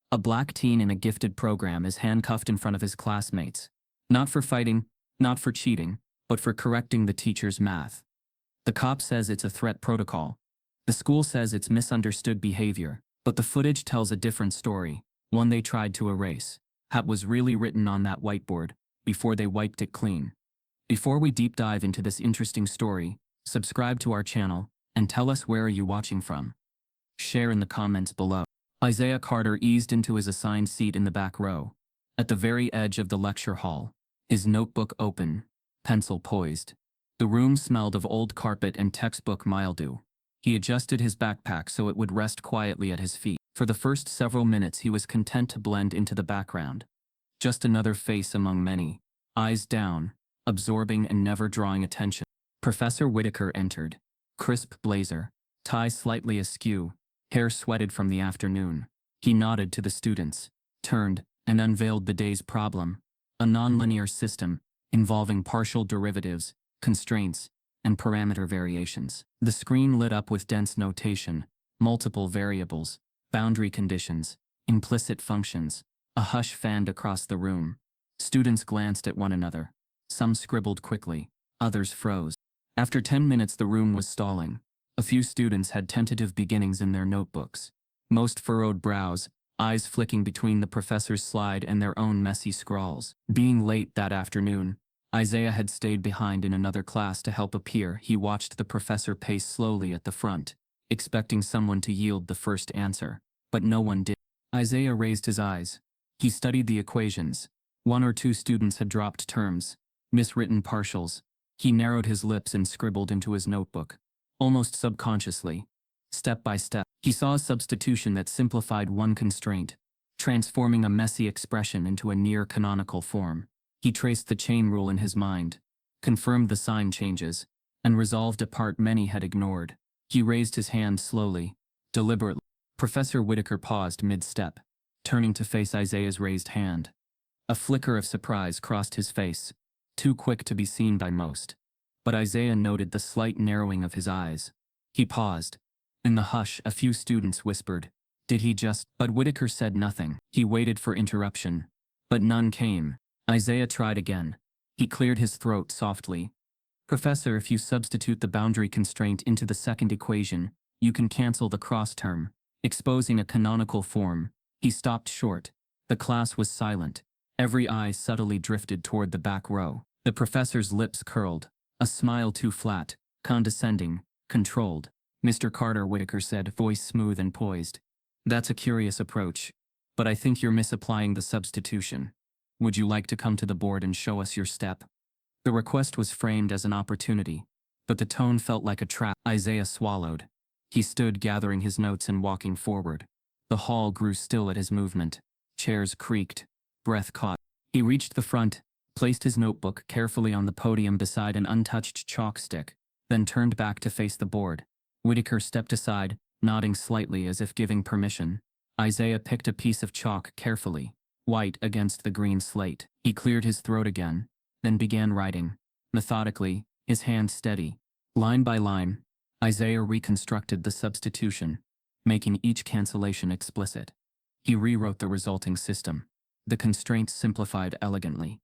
A black teen in a gifted program is handcuffed in front of his classmates. Not for fighting, not for cheating, but for correcting the teacher's math. The cop says it's a threat protocol. The school says it's misunderstood behavior, but the footage tells a different story, one they tried to erase. What was really written on that whiteboard, before they wiped it clean. Before we deep dive into this interesting story, subscribe to our channel, and tell us where are you watching from. Share in the comments below. Isaiah Carter eased into his assigned seat in the back row, at the very edge of the lecture hall, his notebook open, pencil poised. The room smelled of old carpet and textbook mildew. He adjusted his backpack so it would rest quietly at his feet. For the first several minutes he was content to blend into the background. Just another face among many, eyes down, absorbing and never drawing attention. Professor Whitaker entered, crisp blazer, tie slightly askew, hair sweated from the afternoon. He nodded to the students, turned, and unveiled the day's problem, a nonlinear system involving partial derivatives, constraints, and parameter variations. The screen lit up with dense notation, multiple variables, boundary conditions, implicit functions. A hush fanned across the room. Students glanced at one another. Some scribbled quickly, others froze. After 10 minutes the room was stalling. A few students had tentative beginnings in their notebooks. Most furrowed brows, eyes flicking between the professor's slide and their own messy scrawls. Being late that afternoon, Isaiah had stayed behind in another class to help a peer. He watched the professor pace slowly at the front, expecting someone to yield the first answer, but no one did. Isaiah raised his eyes. He studied the equations. One or two students had dropped terms, miswritten partials. He narrowed his lips and scribbled into his notebook, almost subconsciously. Step by step, he saw a substitution that simplified one constraint, transforming a messy expression into a near-canonical form. He traced the chain rule in his mind, confirmed the sign changes, and resolved a part many had ignored. He raised his hand slowly, deliberately. Professor Whitaker paused mid-step, turning to face Isaiah's raised hand. A flicker of surprise crossed his face, too quick to be seen by most. But Isaiah noted the slight narrowing of his eyes. He paused. In the hush, a few students whispered, "Did he just—" But Whitaker said nothing. He waited for interruption, but none came. Isaiah tried again. He cleared his throat softly. "Professor, if you substitute the boundary constraint into the second equation, you can cancel the cross term, exposing a canonical form." He stopped short. The class was silent. Every eye subtly drifted toward the back row. The professor's lips curled, a smile too flat, condescending, controlled. "Mr. Carter," Whitaker said, voice smooth and poised. "That's a curious approach, but I think you're misapplying the substitution. Would you like to come to the board and show us your step?" The request was framed as an opportunity, but the tone felt like a trap. Isaiah swallowed. He stood gathering his notes and walking forward. The hall grew still at his movement. Chairs creaked. Breath caught. He reached the front, placed his notebook carefully on the podium beside an untouched chalk stick, then turned back to face the board. Whitaker stepped aside, nodding slightly as if giving permission. Isaiah picked a piece of chalk carefully, white against the green slate. He cleared his throat again, then began writing. Methodically, his hand steady. Line by line, Isaiah reconstructed the substitution, making each cancellation explicit. He rewrote the resulting system. The constraints simplified elegantly.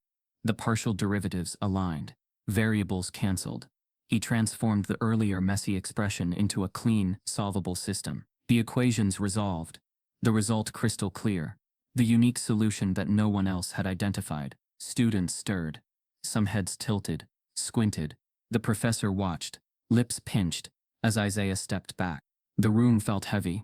The partial derivatives aligned. Variables cancelled. He transformed the earlier messy expression into a clean, solvable system. The equations resolved. The result crystal clear. The unique solution that no one else had identified. Students stirred. Some heads tilted, squinted. The professor watched, lips pinched, as Isaiah stepped back. The room felt heavy.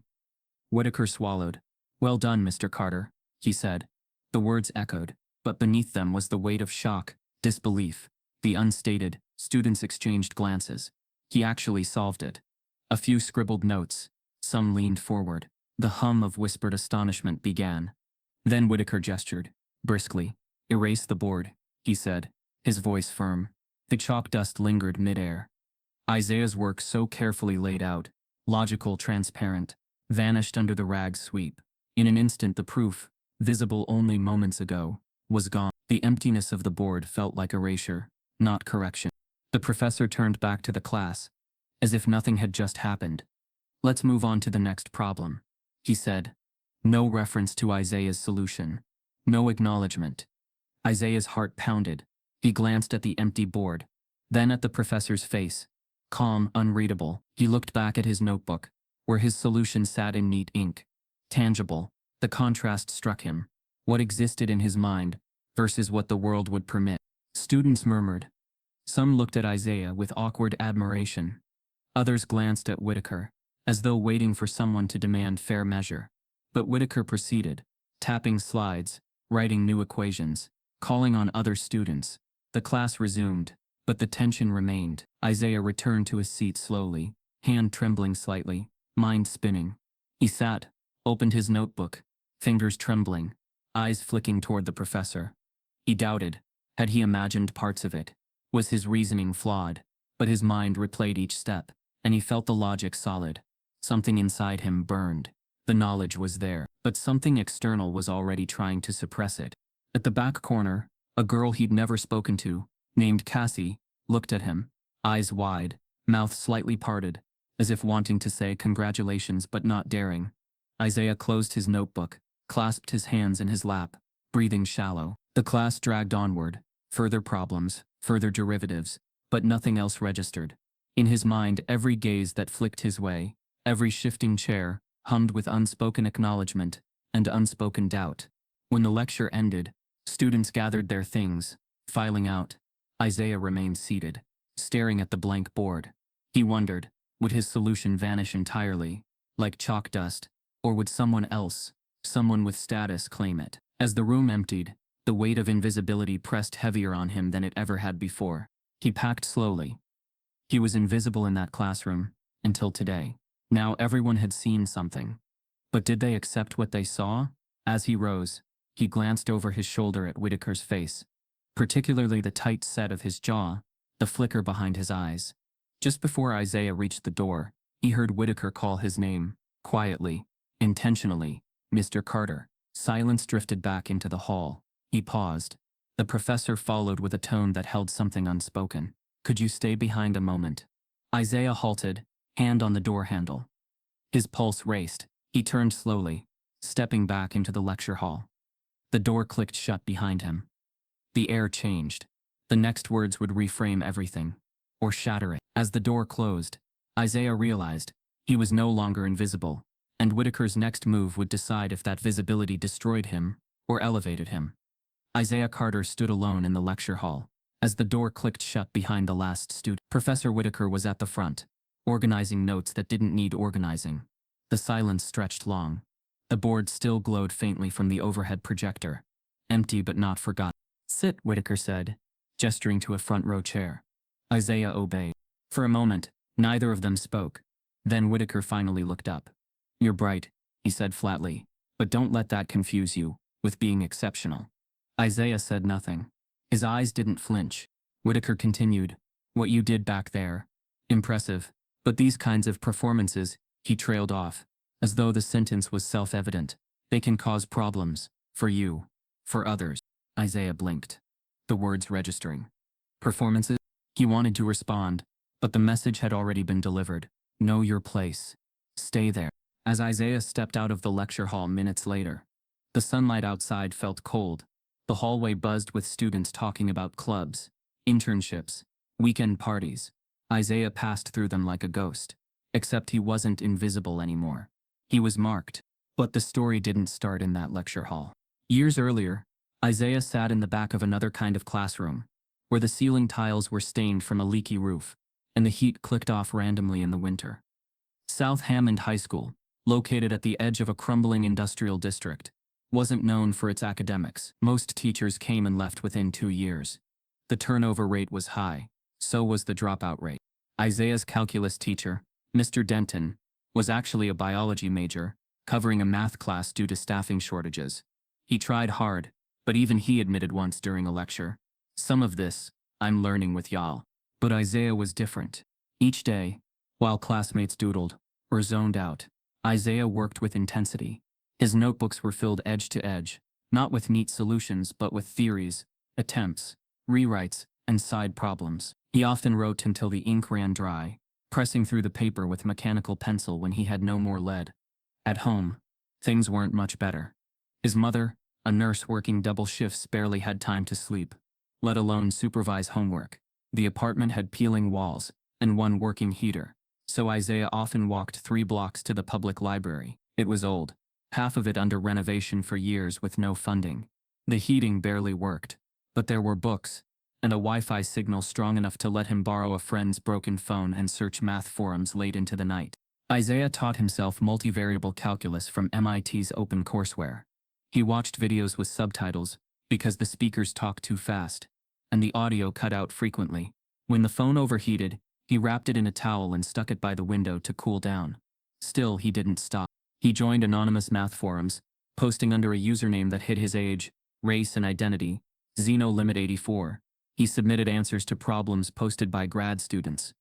Whitaker swallowed. "Well done, Mr. Carter," he said. The words echoed, but beneath them was the weight of shock, disbelief, the unstated. Students exchanged glances. He actually solved it. A few scribbled notes. Some leaned forward. The hum of whispered astonishment began. Then Whitaker gestured, briskly. "Erase the board," he said, his voice firm. The chalk dust lingered midair. Isaiah's work, so carefully laid out, logical, transparent, vanished under the rag's sweep. In an instant the proof, visible only moments ago, was gone. The emptiness of the board felt like erasure, not correction. The professor turned back to the class, as if nothing had just happened. "Let's move on to the next problem," he said. No reference to Isaiah's solution. No acknowledgement. Isaiah's heart pounded. He glanced at the empty board, then at the professor's face. Calm, unreadable. He looked back at his notebook, where his solution sat in neat ink. Tangible. The contrast struck him. What existed in his mind versus what the world would permit. Students murmured. Some looked at Isaiah with awkward admiration. Others glanced at Whitaker, as though waiting for someone to demand fair measure. But Whitaker proceeded, tapping slides, writing new equations, calling on other students. The class resumed, but the tension remained. Isaiah returned to his seat slowly, hand trembling slightly, mind spinning. He sat, opened his notebook, fingers trembling, eyes flicking toward the professor. He doubted. Had he imagined parts of it? Was his reasoning flawed? But his mind replayed each step, and he felt the logic solid. Something inside him burned. The knowledge was there, but something external was already trying to suppress it. At the back corner, a girl he'd never spoken to, named Cassie, looked at him, eyes wide, mouth slightly parted, as if wanting to say congratulations but not daring. Isaiah closed his notebook, clasped his hands in his lap, breathing shallow. The class dragged onward, further problems, further derivatives, but nothing else registered. In his mind, every gaze that flicked his way, every shifting chair, hummed with unspoken acknowledgement and unspoken doubt. When the lecture ended, students gathered their things, filing out. Isaiah remained seated, staring at the blank board. He wondered, would his solution vanish entirely, like chalk dust, or would someone else, someone with status, claim it? As the room emptied, the weight of invisibility pressed heavier on him than it ever had before. He packed slowly. He was invisible in that classroom, until today. Now everyone had seen something. But did they accept what they saw? As he rose, he glanced over his shoulder at Whitaker's face, particularly the tight set of his jaw, the flicker behind his eyes. Just before Isaiah reached the door, he heard Whitaker call his name, quietly, intentionally, Mr. Carter. Silence drifted back into the hall. He paused. The professor followed with a tone that held something unspoken. Could you stay behind a moment? Isaiah halted, hand on the door handle. His pulse raced. He turned slowly, stepping back into the lecture hall. The door clicked shut behind him. The air changed. The next words would reframe everything, or shatter it. As the door closed, Isaiah realized he was no longer invisible, and Whitaker's next move would decide if that visibility destroyed him or elevated him. Isaiah Carter stood alone in the lecture hall. As the door clicked shut behind the last student, Professor Whitaker was at the front, organizing notes that didn't need organizing. The silence stretched long. The board still glowed faintly from the overhead projector, empty but not forgotten. Sit, Whitaker said, gesturing to a front row chair. Isaiah obeyed. For a moment, neither of them spoke. Then Whitaker finally looked up. You're bright, he said flatly, but don't let that confuse you with being exceptional. Isaiah said nothing. His eyes didn't flinch. Whitaker continued, what you did back there, impressive, but these kinds of performances, he trailed off, as though the sentence was self-evident. They can cause problems, for you, for others. Isaiah blinked, the words registering. Performances? He wanted to respond, but the message had already been delivered. Know your place. Stay there. As Isaiah stepped out of the lecture hall minutes later, the sunlight outside felt cold. The hallway buzzed with students talking about clubs, internships, weekend parties. Isaiah passed through them like a ghost, except he wasn't invisible anymore. He was marked. But the story didn't start in that lecture hall. Years earlier, Isaiah sat in the back of another kind of classroom, where the ceiling tiles were stained from a leaky roof, and the heat clicked off randomly in the winter. South Hammond High School, located at the edge of a crumbling industrial district, wasn't known for its academics. Most teachers came and left within 2 years. The turnover rate was high, so was the dropout rate. Isaiah's calculus teacher, Mr. Denton, was actually a biology major, covering a math class due to staffing shortages. He tried hard, but even he admitted once during a lecture, some of this, I'm learning with y'all. But Isaiah was different. Each day, while classmates doodled or zoned out, Isaiah worked with intensity. His notebooks were filled edge to edge, not with neat solutions but with theories, attempts, rewrites, and side problems. He often wrote until the ink ran dry, pressing through the paper with mechanical pencil when he had no more lead. At home, Things weren't much better. His mother, a nurse working double shifts, barely had time to sleep, let alone supervise homework. The apartment had peeling walls and one working heater, so Isaiah often walked 3 blocks to the public library. It was old, half of it under renovation for years with no funding. The heating barely worked, but there were books, and a Wi-Fi signal strong enough to let him borrow a friend's broken phone and search math forums late into the night. Isaiah taught himself multivariable calculus from MIT's open courseware. He watched videos with subtitles, because the speakers talked too fast, and the audio cut out frequently. When the phone overheated, he wrapped it in a towel and stuck it by the window to cool down. Still, he didn't stop. He joined anonymous math forums, posting under a username that hid his age, race and identity, Zeno Limit 84. He submitted answers to problems posted by grad students.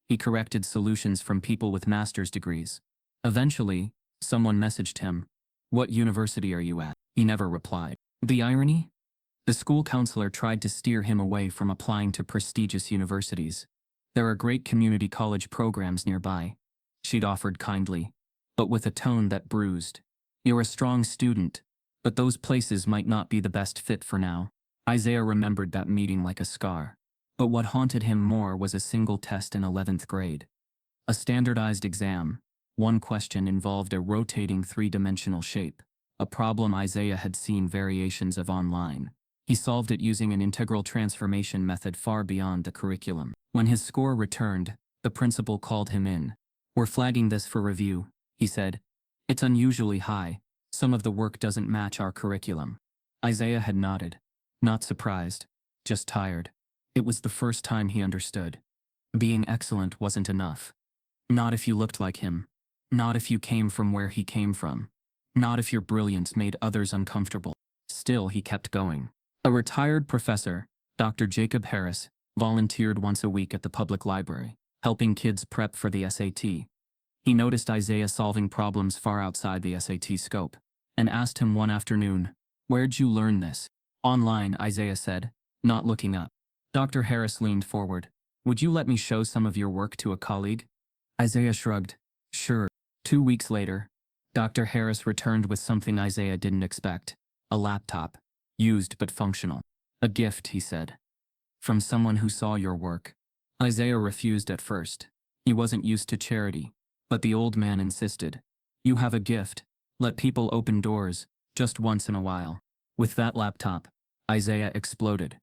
He corrected solutions from people with master's degrees. Eventually, someone messaged him, "What university are you at?" He never replied. The irony? The school counselor tried to steer him away from applying to prestigious universities. "There are great community college programs nearby," she'd offered kindly, but with a tone that bruised. "You're a strong student, but those places might not be the best fit for now." Isaiah remembered that meeting like a scar. But what haunted him more was a single test in 11th grade. A standardized exam. One question involved a rotating 3-dimensional shape, a problem Isaiah had seen variations of online. He solved it using an integral transformation method far beyond the curriculum. When his score returned, the principal called him in. "We're flagging this for review," he said. "It's unusually high. Some of the work doesn't match our curriculum." Isaiah had nodded. Not surprised, just tired. It was the first time he understood. Being excellent wasn't enough. Not if you looked like him. Not if you came from where he came from. Not if your brilliance made others uncomfortable. Still, he kept going. A retired professor, Dr. Jacob Harris, volunteered once a week at the public library, helping kids prep for the SAT. He noticed Isaiah solving problems far outside the SAT scope, and asked him one afternoon, "Where'd you learn this?" "Online," Isaiah said, not looking up. Dr. Harris leaned forward. "Would you let me show some of your work to a colleague?" Isaiah shrugged. "Sure." 2 weeks later, Dr. Harris returned with something Isaiah didn't expect. A laptop. Used but functional. "A gift," he said. "From someone who saw your work." Isaiah refused at first. He wasn't used to charity. But the old man insisted. "You have a gift. Let people open doors, just once in a while." With that laptop, Isaiah exploded.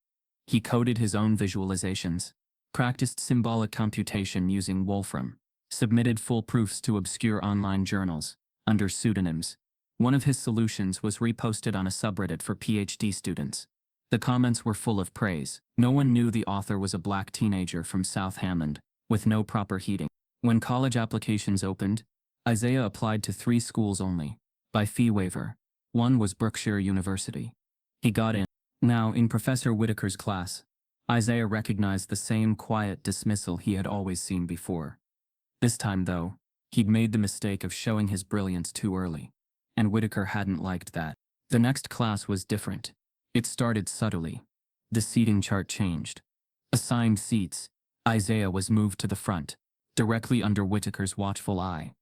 He coded his own visualizations, practiced symbolic computation using Wolfram, submitted full proofs to obscure online journals, under pseudonyms. One of his solutions was reposted on a subreddit for PhD students. The comments were full of praise. No one knew the author was a black teenager from South Hammond, with no proper heating. When college applications opened, Isaiah applied to 3 schools only, by fee waiver. One was Berkshire University. He got in. Now, in Professor Whitaker's class, Isaiah recognized the same quiet dismissal he had always seen before. This time, though, he'd made the mistake of showing his brilliance too early, and Whitaker hadn't liked that. The next class was different. It started subtly. The seating chart changed. Assigned seats, Isaiah was moved to the front, directly under Whitaker's watchful eye.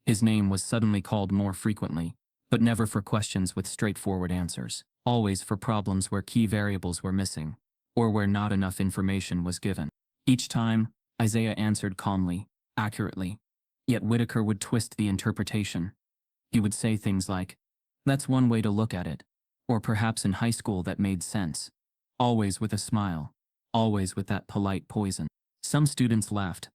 His name was suddenly called more frequently, but never for questions with straightforward answers. Always for problems where key variables were missing, or where not enough information was given. Each time, Isaiah answered calmly, accurately. Yet Whitaker would twist the interpretation. He would say things like, "That's one way to look at it," or perhaps in high school that made sense. Always with a smile. Always with that polite poison. Some students laughed.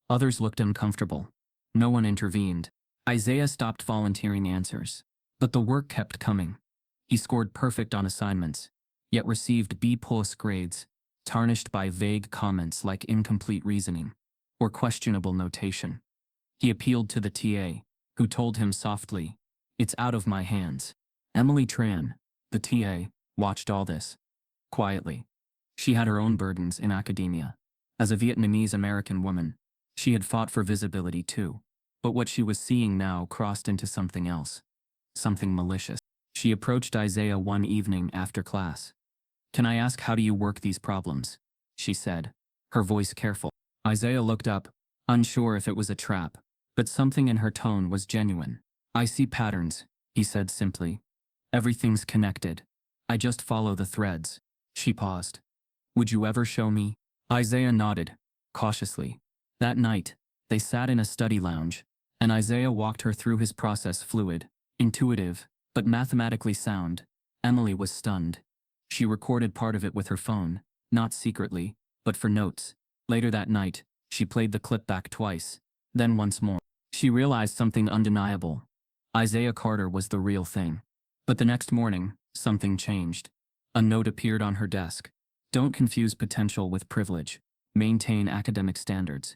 Others looked uncomfortable. No one intervened. Isaiah stopped volunteering answers. But the work kept coming. He scored perfect on assignments, yet received B+ grades, tarnished by vague comments like incomplete reasoning or questionable notation. He appealed to the TA, who told him softly, "It's out of my hands." Emily Tran, the TA, watched all this. Quietly. She had her own burdens in academia. As a Vietnamese American woman, she had fought for visibility too. But what she was seeing now crossed into something else. Something malicious. She approached Isaiah one evening after class. "Can I ask, how do you work these problems?" she said, her voice careful. Isaiah looked up, unsure if it was a trap, but something in her tone was genuine. "I see patterns," he said simply. Everything's connected. I just follow the threads. She paused. Would you ever show me? Isaiah nodded, cautiously. That night, they sat in a study lounge, and Isaiah walked her through his process fluid, intuitive, but mathematically sound. Emily was stunned. She recorded part of it with her phone, not secretly, but for notes. Later that night, she played the clip back twice, then once more. She realized something undeniable. Isaiah Carter was the real thing. But the next morning, something changed. A note appeared on her desk. Don't confuse potential with privilege. Maintain academic standards.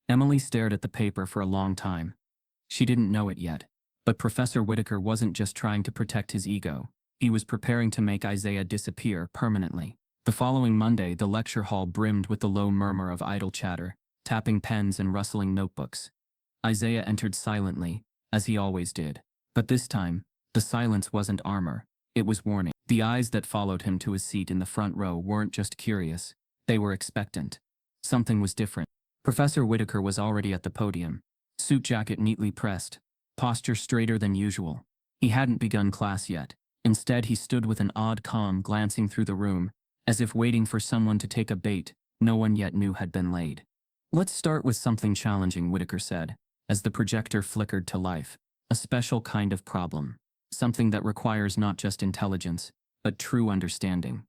Emily stared at the paper for a long time. She didn't know it yet, but Professor Whitaker wasn't just trying to protect his ego. He was preparing to make Isaiah disappear permanently. The following Monday, the lecture hall brimmed with the low murmur of idle chatter, tapping pens and rustling notebooks. Isaiah entered silently, as he always did. But this time, the silence wasn't armor, it was warning. The eyes that followed him to his seat in the front row weren't just curious, they were expectant. Something was different. Professor Whitaker was already at the podium, suit jacket neatly pressed, posture straighter than usual. He hadn't begun class yet. Instead, he stood with an odd calm glancing through the room, as if waiting for someone to take a bait no one yet knew had been laid. Let's start with something challenging, Whitaker said, as the projector flickered to life. A special kind of problem. Something that requires not just intelligence, but true understanding.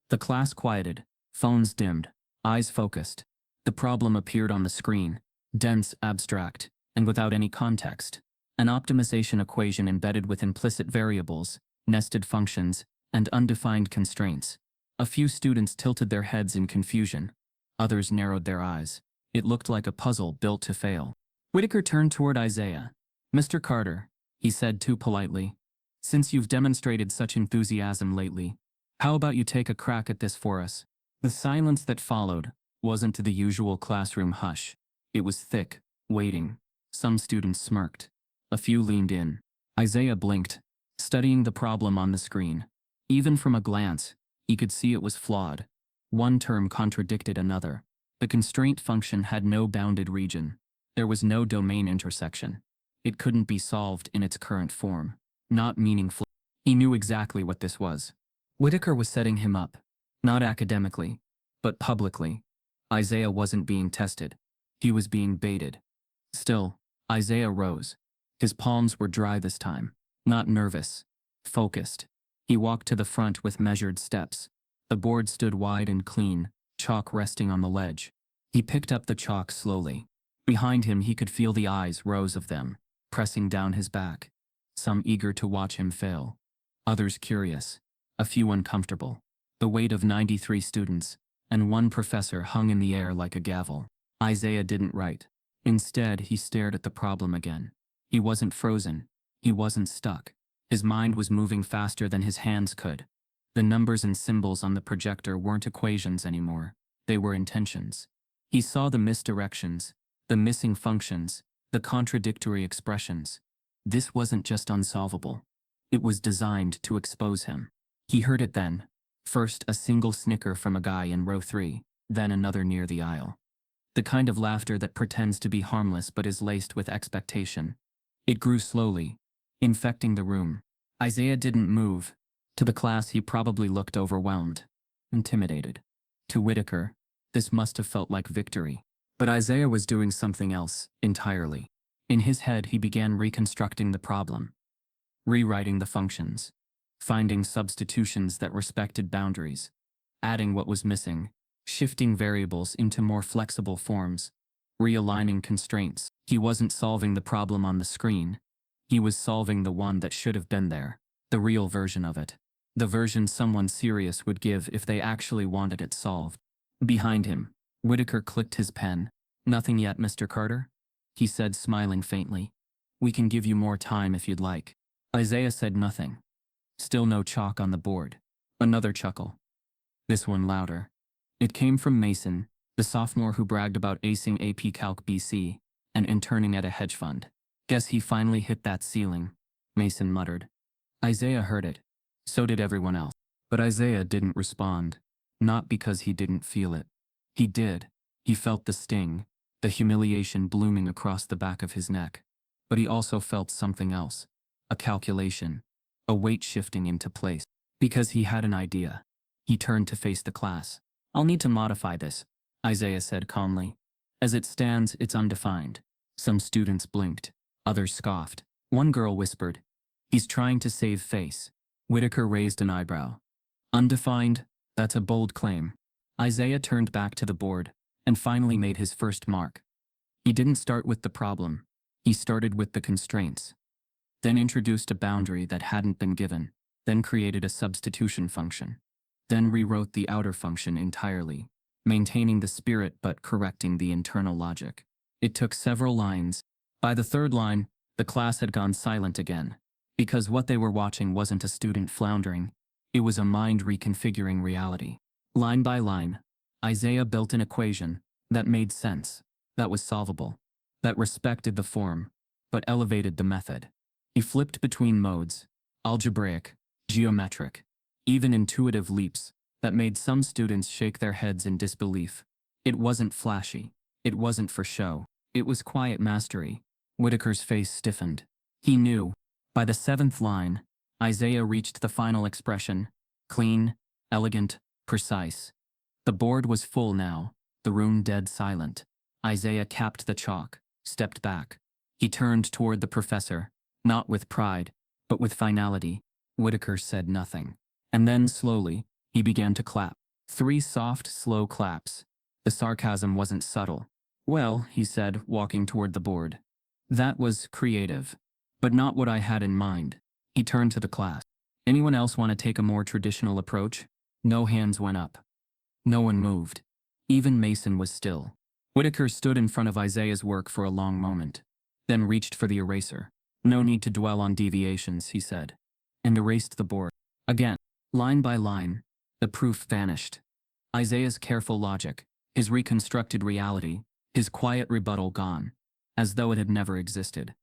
The class quieted, phones dimmed, eyes focused. The problem appeared on the screen, dense, abstract, and without any context. An optimization equation embedded with implicit variables, nested functions, and undefined constraints. A few students tilted their heads in confusion. Others narrowed their eyes. It looked like a puzzle built to fail. Whitaker turned toward Isaiah. Mr. Carter, he said too politely, since you've demonstrated such enthusiasm lately, how about you take a crack at this for us? The silence that followed wasn't the usual classroom hush. It was thick, waiting. Some students smirked. A few leaned in. Isaiah blinked, studying the problem on the screen. Even from a glance, he could see it was flawed. One term contradicted another. The constraint function had no bounded region. There was no domain intersection. It couldn't be solved in its current form. Not meaningful. He knew exactly what this was. Whitaker was setting him up. Not academically, but publicly. Isaiah wasn't being tested. He was being baited. Still, Isaiah rose. His palms were dry this time. Not nervous. Focused. He walked to the front with measured steps. The board stood wide and clean, chalk resting on the ledge. He picked up the chalk slowly. Behind him he could feel the eyes, rows of them, pressing down his back. Some eager to watch him fail. Others curious. A few uncomfortable. The weight of 93 students, and one professor hung in the air like a gavel. Isaiah didn't write. Instead, he stared at the problem again. He wasn't frozen. He wasn't stuck. His mind was moving faster than his hands could. The numbers and symbols on the projector weren't equations anymore. They were intentions. He saw the misdirections, the missing functions, the contradictory expressions. This wasn't just unsolvable. It was designed to expose him. He heard it then. First, a single snicker from a guy in row 3, then another near the aisle. The kind of laughter that pretends to be harmless but is laced with expectation. It grew slowly, infecting the room. Isaiah didn't move. To the class, he probably looked overwhelmed, intimidated. To Whitaker, this must have felt like victory. But Isaiah was doing something else, entirely. In his head, he began reconstructing the problem, rewriting the functions, finding substitutions that respected boundaries, adding what was missing, shifting variables into more flexible forms, realigning constraints. He wasn't solving the problem on the screen. He was solving the one that should have been there, the real version of it, the version someone serious would give if they actually wanted it solved. Behind him, Whitaker clicked his pen. Nothing yet, Mr. Carter? He said, smiling faintly. We can give you more time if you'd like. Isaiah said nothing. Still no chalk on the board. Another chuckle. This one louder. It came from Mason, the sophomore who bragged about acing AP Calc BC and interning at a hedge fund. Guess he finally hit that ceiling, Mason muttered. Isaiah heard it. So did everyone else. But Isaiah didn't respond. Not because he didn't feel it. He did. He felt the sting, the humiliation blooming across the back of his neck. But he also felt something else. a calculation, a weight shifting into place. Because he had an idea. He turned to face the class. "I'll need to modify this," Isaiah said calmly. "As it stands, it's undefined." Some students blinked. Others scoffed. One girl whispered, "He's trying to save face." Whitaker raised an eyebrow. "Undefined? That's a bold claim." Isaiah turned back to the board and finally made his first mark. He didn't start with the problem. He started with the constraints. Then introduced a boundary that hadn't been given. Then created a substitution function. Then rewrote the outer function entirely, maintaining the spirit but correcting the internal logic. It took several lines. By the third line, the class had gone silent again, because what they were watching wasn't a student floundering, it was a mind reconfiguring reality. Line by line, Isaiah built an equation that made sense, that was solvable, that respected the form, but elevated the method. He flipped between modes, algebraic, geometric, even intuitive leaps that made some students shake their heads in disbelief. It wasn't flashy. It wasn't for show. It was quiet mastery. Whitaker's face stiffened. He knew. By the seventh line, Isaiah reached the final expression, clean, elegant, precise. The board was full now, the room dead silent. Isaiah capped the chalk, stepped back. He turned toward the professor, not with pride, but with finality. Whitaker said nothing. And then, slowly, he began to clap. 3 soft, slow claps. The sarcasm wasn't subtle. "Well," he said, walking toward the board. "That was creative, but not what I had in mind." He turned to the class. "Anyone else want to take a more traditional approach?" No hands went up. No one moved. Even Mason was still. Whitaker stood in front of Isaiah's work for a long moment, then reached for the eraser. "No need to dwell on deviations," he said, and erased the board. Again, line by line, the proof vanished. Isaiah's careful logic, his reconstructed reality, his quiet rebuttal gone, as though it had never existed.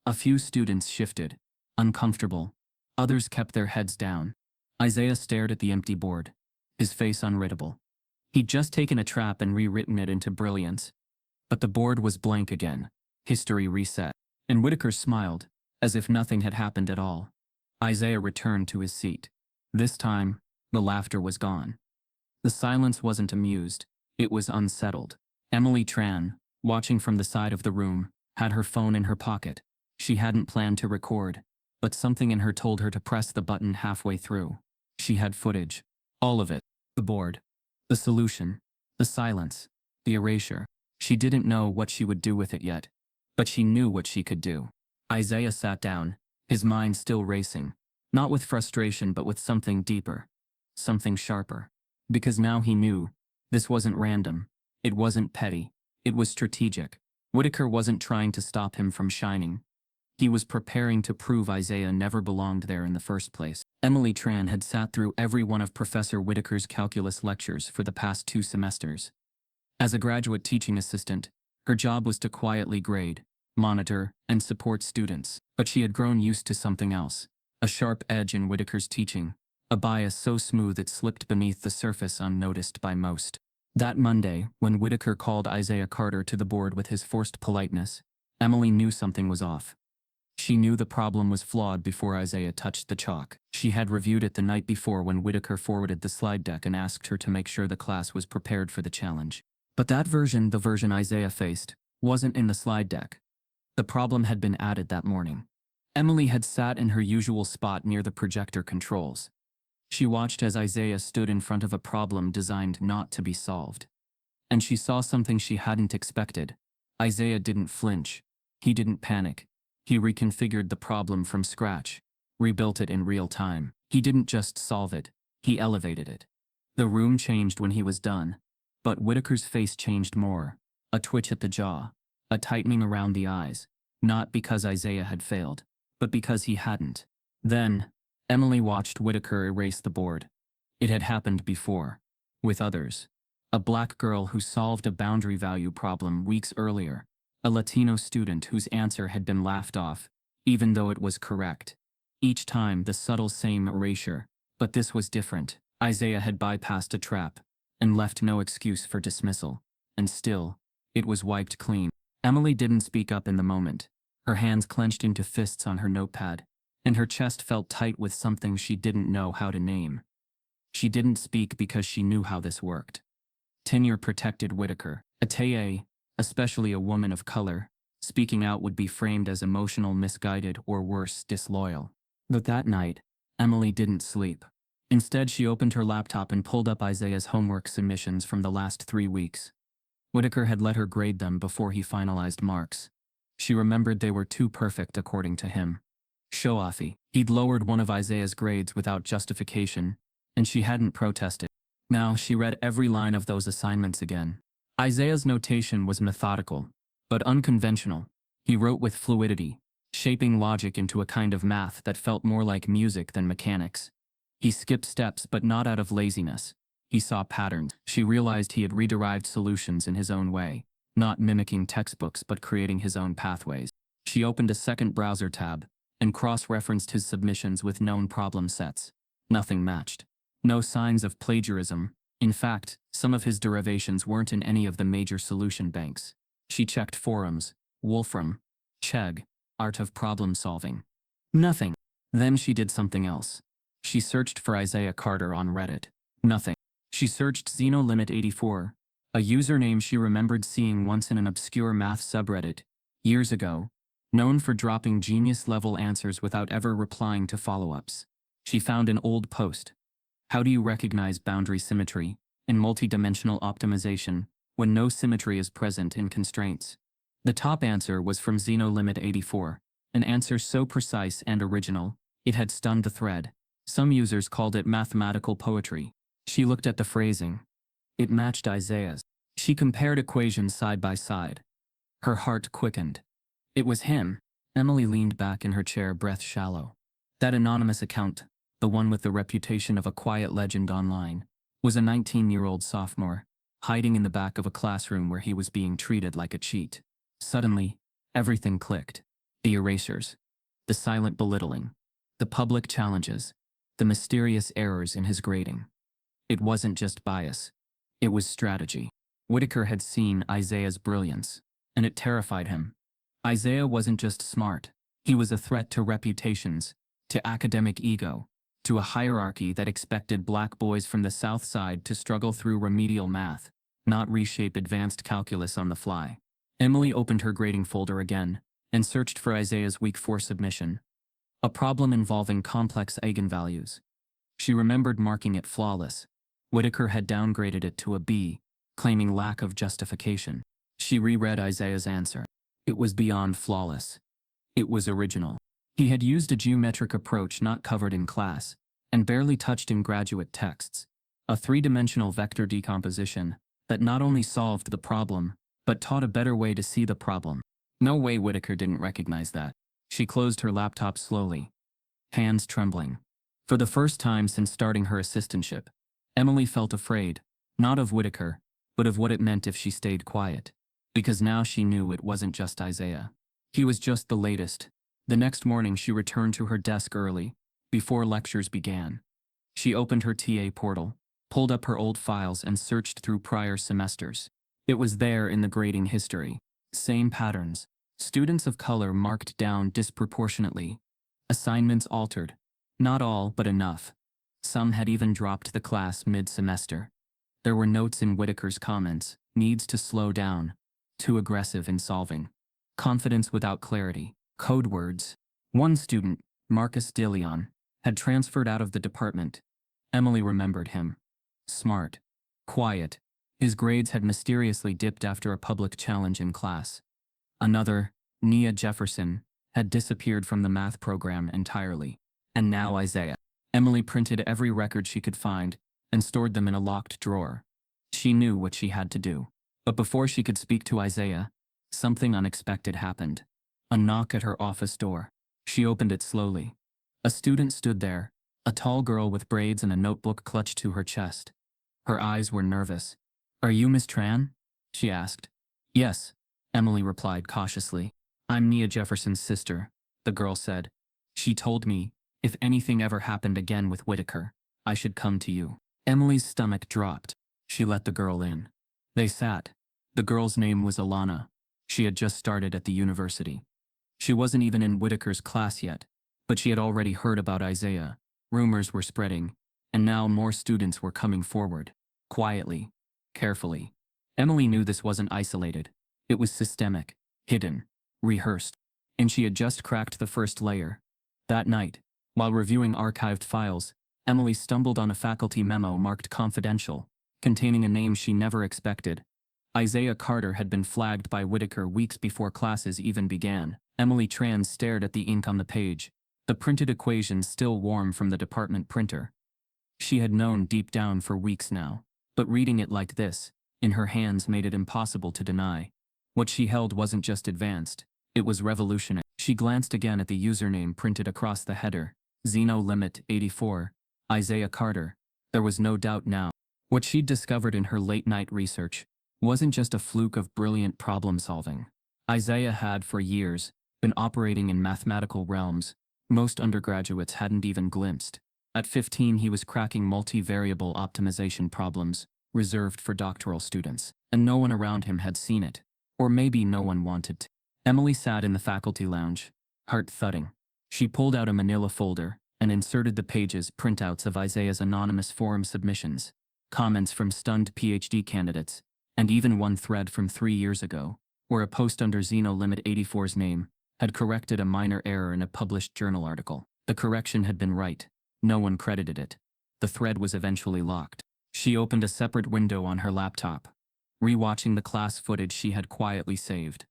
A few students shifted, uncomfortable. Others kept their heads down. Isaiah stared at the empty board, his face unreadable. He'd just taken a trap and rewritten it into Brilliance. But the board was blank again, history reset, and Whitaker smiled, as if nothing had happened at all. Isaiah returned to his seat. This time, the laughter was gone. The silence wasn't amused, it was unsettled. Emily Tran, watching from the side of the room, had her phone in her pocket. She hadn't planned to record, but something in her told her to press the button halfway through. She had footage. All of it. The board. The solution. The silence. The erasure. She didn't know what she would do with it yet, but she knew what she could do. Isaiah sat down, his mind still racing, not with frustration but with something deeper, something sharper. Because now he knew, this wasn't random, it wasn't petty, it was strategic. Whitaker wasn't trying to stop him from shining. He was preparing to prove Isaiah never belonged there in the first place. Emily Tran had sat through every one of Professor Whitaker's calculus lectures for the past 2 semesters. As a graduate teaching assistant, her job was to quietly grade, monitor, and support students. But she had grown used to something else, a sharp edge in Whitaker's teaching, a bias so smooth it slipped beneath the surface unnoticed by most. That Monday, when Whitaker called Isaiah Carter to the board with his forced politeness, Emily knew something was off. She knew the problem was flawed before Isaiah touched the chalk. She had reviewed it the night before when Whitaker forwarded the slide deck and asked her to make sure the class was prepared for the challenge. But that version, the version Isaiah faced, wasn't in the slide deck. The problem had been added that morning. Emily had sat in her usual spot near the projector controls. She watched as Isaiah stood in front of a problem designed not to be solved. And she saw something she hadn't expected. Isaiah didn't flinch. He didn't panic. He reconfigured the problem from scratch, rebuilt it in real time. He didn't just solve it, he elevated it. The room changed when he was done, but Whitaker's face changed more. A twitch at the jaw, a tightening around the eyes, not because Isaiah had failed, but because he hadn't. Then, Emily watched Whitaker erase the board. It had happened before, with others. A black girl who solved a boundary value problem weeks earlier. A Latino student whose answer had been laughed off, even though it was correct. Each time the subtle same erasure, but this was different. Isaiah had bypassed a trap, and left no excuse for dismissal. And still, it was wiped clean. Emily didn't speak up in the moment. Her hands clenched into fists on her notepad, and her chest felt tight with something she didn't know how to name. She didn't speak because she knew how this worked. Tenure protected Whitaker. A TA, especially a woman of color, speaking out would be framed as emotional, misguided, or worse, disloyal. But that night, Emily didn't sleep. Instead, she opened her laptop and pulled up Isaiah's homework submissions from the last 3 weeks. Whitaker had let her grade them before he finalized marks. She remembered they were too perfect according to him. Show-offy. He'd lowered one of Isaiah's grades without justification, and she hadn't protested. Now she read every line of those assignments again. Isaiah's notation was methodical, but unconventional. He wrote with fluidity, shaping logic into a kind of math that felt more like music than mechanics. He skipped steps, but not out of laziness. He saw patterns. She realized he had rederived solutions in his own way, not mimicking textbooks but creating his own pathways. She opened a second browser tab and cross-referenced his submissions with known problem sets. Nothing matched. No signs of plagiarism. In fact, some of his derivations weren't in any of the major solution banks. She checked forums, Wolfram, Chegg, Art of Problem Solving. Nothing. Then she did something else. She searched for Isaiah Carter on Reddit. Nothing. She searched XenoLimit84, a username she remembered seeing once in an obscure math subreddit, years ago, known for dropping genius-level answers without ever replying to follow-ups. She found an old post. How do you recognize boundary symmetry in multidimensional optimization when no symmetry is present in constraints? The top answer was from XenoLimit84, an answer so precise and original, it had stunned the thread. Some users called it mathematical poetry. She looked at the phrasing. It matched Isaiah's. She compared equations side by side. Her heart quickened. It was him. Emily leaned back in her chair, breath shallow. That anonymous account, the one with the reputation of a quiet legend online, was a 19-year-old sophomore, hiding in the back of a classroom where he was being treated like a cheat. Suddenly, everything clicked. The erasures, the silent belittling, the public challenges, the mysterious errors in his grading. It wasn't just bias. It was strategy. Whitaker had seen Isaiah's brilliance, and it terrified him. Isaiah wasn't just smart. He was a threat to reputations, to academic ego, to a hierarchy that expected black boys from the South Side to struggle through remedial math, not reshape advanced calculus on the fly. Emily opened her grading folder again and searched for Isaiah's week 4 submission, a problem involving complex eigenvalues. She remembered marking it flawless. Whitaker had downgraded it to a B, claiming lack of justification. She reread Isaiah's answer. It was beyond flawless. It was original. He had used a geometric approach not covered in class, and barely touched in graduate texts, a three-dimensional vector decomposition that not only solved the problem, but taught a better way to see the problem. No way Whitaker didn't recognize that. She closed her laptop slowly, hands trembling. For the first time since starting her assistantship, Emily felt afraid, not of Whitaker, but of what it meant if she stayed quiet. Because now she knew it wasn't just Isaiah. He was just the latest. The next morning she returned to her desk early, before lectures began. She opened her TA portal, pulled up her old files and searched through prior semesters. It was there in the grading history. Same patterns. Students of color marked down disproportionately. Assignments altered. Not all, but enough. Some had even dropped the class mid-semester. There were notes in Whitaker's comments, needs to slow down, too aggressive in solving, confidence without clarity, code words. One student, Marcus DeLeon, had transferred out of the department. Emily remembered him. Smart. Quiet. His grades had mysteriously dipped after a public challenge in class. Another, Nia Jefferson, had disappeared from the math program entirely. And now Isaiah. Emily printed every record she could find and stored them in a locked drawer. She knew what she had to do. But before she could speak to Isaiah, something unexpected happened. A knock at her office door. She opened it slowly. A student stood there, a tall girl with braids and a notebook clutched to her chest. Her eyes were nervous. "Are you Miss Tran?" she asked. "Yes," Emily replied cautiously. "I'm Nia Jefferson's sister," the girl said. "She told me, if anything ever happened again with Whitaker, I should come to you." Emily's stomach dropped. She let the girl in. They sat. The girl's name was Alana. She had just started at the university. She wasn't even in Whitaker's class yet, But she had already heard about Isaiah. Rumors were spreading, and now more students were coming forward. Quietly, carefully. Emily knew this wasn't isolated. It was systemic, hidden, rehearsed. And she had just cracked the first layer. That night, while reviewing archived files, Emily stumbled on a faculty memo marked confidential, containing a name she never expected. Isaiah Carter had been flagged by Whitaker weeks before classes even began. Emily Tran stared at the ink on the page, the printed equations still warm from the department printer. She had known deep down for weeks now, but reading it like this, in her hands, made it impossible to deny. What she held wasn't just advanced, it was revolutionary. She glanced again at the username printed across the header, Zeno Limit 84, Isaiah Carter. There was no doubt now. What she'd discovered in her late-night research wasn't just a fluke of brilliant problem-solving. Isaiah had, for years, been operating in mathematical realms most undergraduates hadn't even glimpsed. At 15, he was cracking multivariable optimization problems reserved for doctoral students, and no one around him had seen it. Or maybe no one wanted to. Emily sat in the faculty lounge, heart thudding. She pulled out a manila folder and inserted the pages printouts of Isaiah's anonymous forum submissions, comments from stunned PhD candidates, and even one thread from 3 years ago, where a post under Zeno Limit 84's name had corrected a minor error in a published journal article. The correction had been right. No one credited it. The thread was eventually locked. She opened a separate window on her laptop, rewatching the class footage she had quietly saved.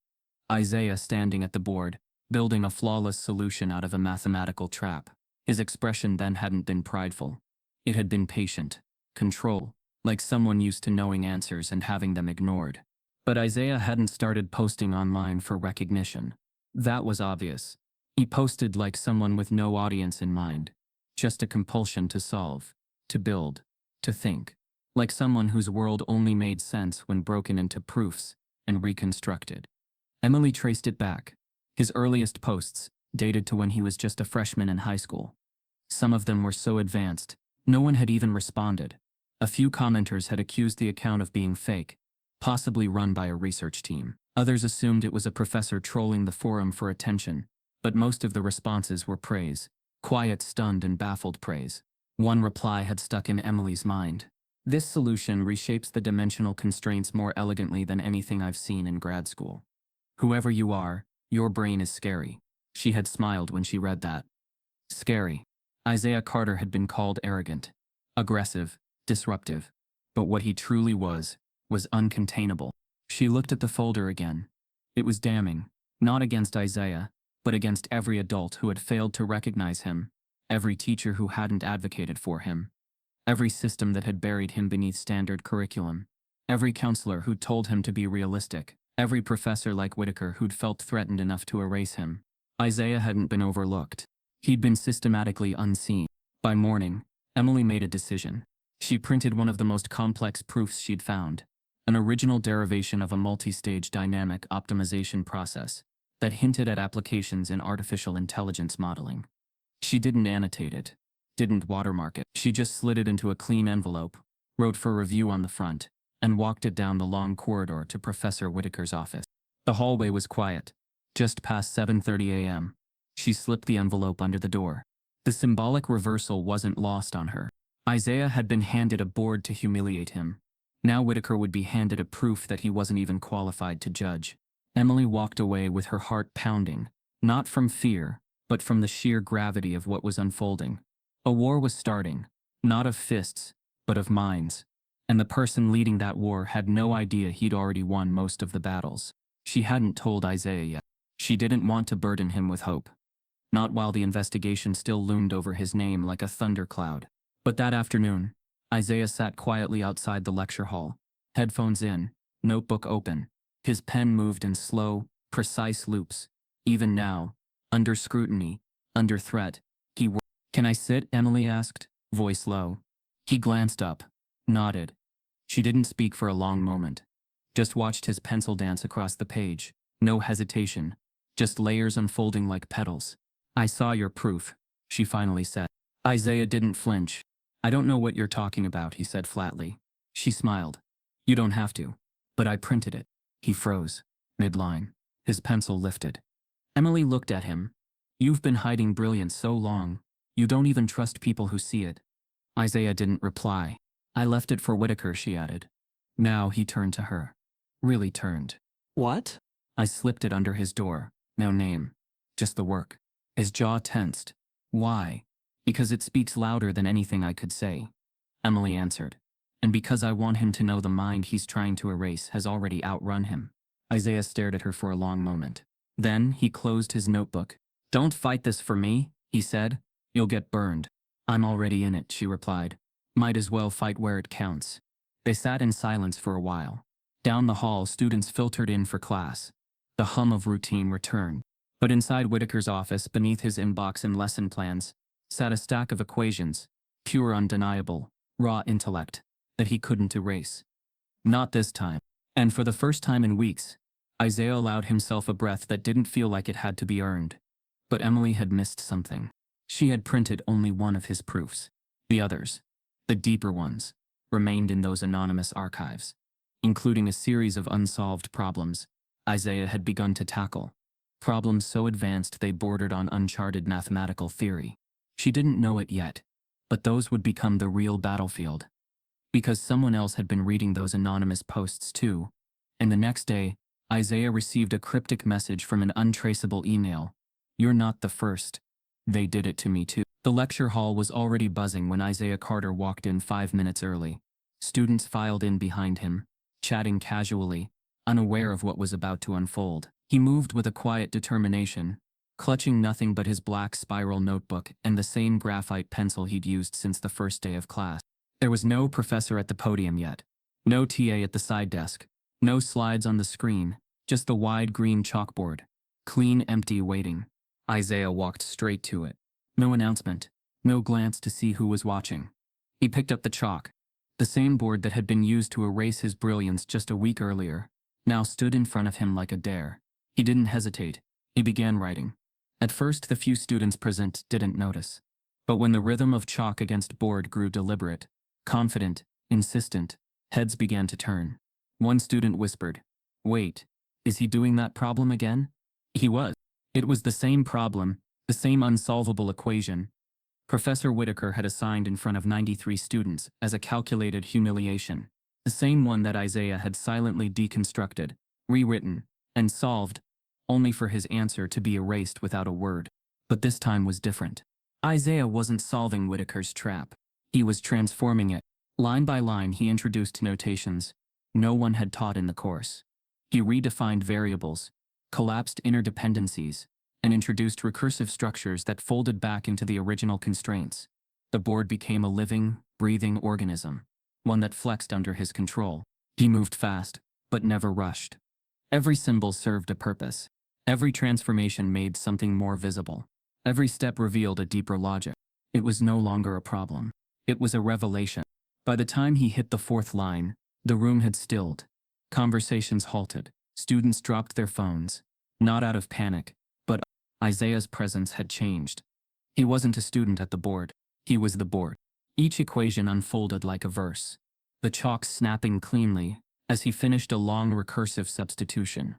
Isaiah standing at the board, building a flawless solution out of a mathematical trap. His expression then hadn't been prideful. It had been patient, control, like someone used to knowing answers and having them ignored. But Isaiah hadn't started posting online for recognition. That was obvious. He posted like someone with no audience in mind, just a compulsion to solve, to build, to think, like someone whose world only made sense when broken into proofs and reconstructed. Emily traced it back. His earliest posts, dated to when he was just a freshman in high school. Some of them were so advanced, no one had even responded. A few commenters had accused the account of being fake, possibly run by a research team. Others assumed it was a professor trolling the forum for attention, but most of the responses were praise. Quiet, stunned, and baffled praise. One reply had stuck in Emily's mind. This solution reshapes the dimensional constraints more elegantly than anything I've seen in grad school. Whoever you are, your brain is scary. She had smiled when she read that. Scary. Isaiah Carter had been called arrogant, aggressive, disruptive. But what he truly was uncontainable. She looked at the folder again. It was damning, not against Isaiah, but against every adult who had failed to recognize him, every teacher who hadn't advocated for him, every system that had buried him beneath standard curriculum, every counselor who'd told him to be realistic, every professor like Whitaker who'd felt threatened enough to erase him. Isaiah hadn't been overlooked. He'd been systematically unseen. By morning, Emily made a decision. She printed one of the most complex proofs she'd found, an original derivation of a multi-stage dynamic optimization process that hinted at applications in artificial intelligence modeling. She didn't annotate it, didn't watermark it. She just slid it into a clean envelope, wrote for review on the front, and walked it down the long corridor to Professor Whitaker's office. The hallway was quiet. Just past 7:30 a.m., she slipped the envelope under the door. The symbolic reversal wasn't lost on her. Isaiah had been handed a board to humiliate him. Now Whitaker would be handed a proof that he wasn't even qualified to judge. Emily walked away with her heart pounding, not from fear, but from the sheer gravity of what was unfolding. A war was starting, not of fists, but of minds. And the person leading that war had no idea he'd already won most of the battles. She hadn't told Isaiah yet. She didn't want to burden him with hope. Not while the investigation still loomed over his name like a thundercloud. But that afternoon, Isaiah sat quietly outside the lecture hall, headphones in, notebook open. His pen moved in slow, precise loops. Even now, under scrutiny, under threat, he worked. "Can I sit?" Emily asked, voice low. He glanced up, nodded. She didn't speak for a long moment. Just watched his pencil dance across the page. No hesitation, just layers unfolding like petals. "I saw your proof," she finally said. Isaiah didn't flinch. "I don't know what you're talking about," he said flatly. She smiled. "You don't have to. But I printed it." He froze, midline. His pencil lifted. Emily looked at him. You've been hiding brilliance so long. You don't even trust people who see it. Isaiah didn't reply. I left it for Whitaker, she added. Now he turned to her. Really turned. What? I slipped it under his door. No name. Just the work. His jaw tensed. Why? Because it speaks louder than anything I could say. Emily answered. And because I want him to know the mind he's trying to erase has already outrun him. Isaiah stared at her for a long moment. Then he closed his notebook. Don't fight this for me, he said. You'll get burned. I'm already in it, she replied. Might as well fight where it counts. They sat in silence for a while. Down the hall, students filtered in for class. The hum of routine returned. But inside Whitaker's office, beneath his inbox and lesson plans, sat a stack of equations, pure, undeniable, raw intellect, that he couldn't erase. Not this time. And for the first time in weeks, Isaiah allowed himself a breath that didn't feel like it had to be earned. But Emily had missed something. She had printed only one of his proofs. The others, the deeper ones, remained in those anonymous archives, including a series of unsolved problems Isaiah had begun to tackle. Problems so advanced they bordered on uncharted mathematical theory. She didn't know it yet, but those would become the real battlefield. Because someone else had been reading those anonymous posts too, and the next day, Isaiah received a cryptic message from an untraceable email. You're not the first. They did it to me too. The lecture hall was already buzzing when Isaiah Carter walked in 5 minutes early. Students filed in behind him, chatting casually, unaware of what was about to unfold. He moved with a quiet determination, clutching nothing but his black spiral notebook and the same graphite pencil he'd used since the first day of class. There was no professor at the podium yet, no TA at the side desk, no slides on the screen, just the wide green chalkboard, clean, empty, waiting. Isaiah walked straight to it. No announcement, no glance to see who was watching. He picked up the chalk. The same board that had been used to erase his brilliance just a week earlier now stood in front of him like a dare. He didn't hesitate. He began writing. At first, the few students present didn't notice. But when the rhythm of chalk against board grew deliberate, confident, insistent, heads began to turn. One student whispered, "Wait, is he doing that problem again?" He was. It was the same problem, the same unsolvable equation. Professor Whitaker had assigned in front of 93 students as a calculated humiliation. The same one that Isaiah had silently deconstructed, rewritten, and solved, only for his answer to be erased without a word. But this time was different. Isaiah wasn't solving Whitaker's trap. He was transforming it. Line by line, he introduced notations no one had taught in the course. He redefined variables, collapsed interdependencies, and introduced recursive structures that folded back into the original constraints. The board became a living, breathing organism, one that flexed under his control. He moved fast, but never rushed. Every symbol served a purpose. Every transformation made something more visible. Every step revealed a deeper logic. It was no longer a problem. It was a revelation. By the time he hit the fourth line, the room had stilled. Conversations halted. Students dropped their phones, not out of panic, but Isaiah's presence had changed. He wasn't a student at the board. He was the board. Each equation unfolded like a verse, the chalk snapping cleanly as he finished a long recursive substitution.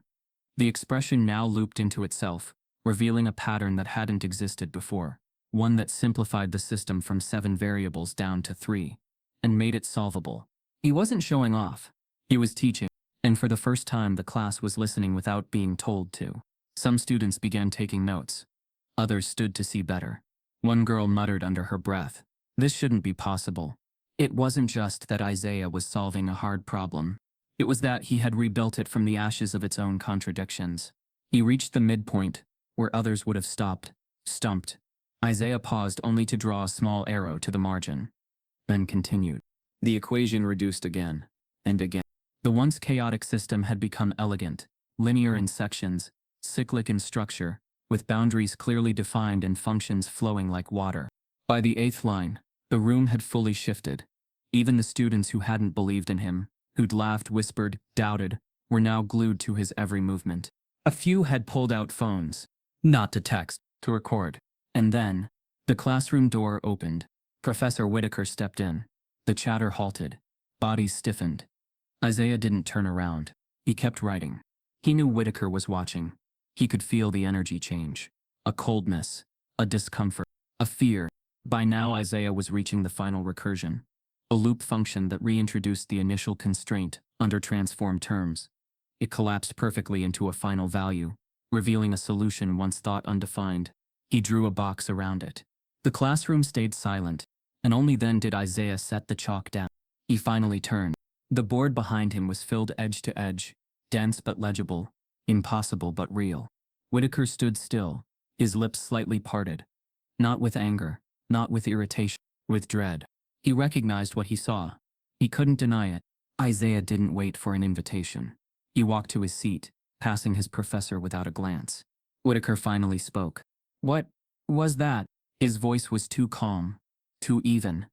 The expression now looped into itself, revealing a pattern that hadn't existed before, one that simplified the system from 7 variables down to 3, and made it solvable. He wasn't showing off. He was teaching, and for the first time the class was listening without being told to. Some students began taking notes. Others stood to see better. One girl muttered under her breath, "This shouldn't be possible." It wasn't just that Isaiah was solving a hard problem. It was that he had rebuilt it from the ashes of its own contradictions. He reached the midpoint, where others would have stopped, stumped. Isaiah paused only to draw a small arrow to the margin. Then continued. The equation reduced again, and again. The once chaotic system had become elegant, linear in sections, cyclic in structure, with boundaries clearly defined and functions flowing like water. By the 8th line, the room had fully shifted. Even the students who hadn't believed in him, who'd laughed, whispered, doubted, were now glued to his every movement. A few had pulled out phones, not to text, to record. And then, the classroom door opened. Professor Whitaker stepped in. The chatter halted. Bodies stiffened. Isaiah didn't turn around. He kept writing. He knew Whitaker was watching. He could feel the energy change. a coldness, a discomfort, a fear. By now Isaiah was reaching the final recursion, a loop function that reintroduced the initial constraint under transformed terms. It collapsed perfectly into a final value, revealing a solution once thought undefined. He drew a box around it. The classroom stayed silent, and only then did Isaiah set the chalk down. He finally turned. The board behind him was filled edge to edge, dense but legible, impossible but real. Whitaker stood still, his lips slightly parted. Not with anger, not with irritation, with dread. He recognized what he saw. He couldn't deny it. Isaiah didn't wait for an invitation. He walked to his seat, passing his professor without a glance. Whitaker finally spoke. "What was that?" His voice was too calm, too even.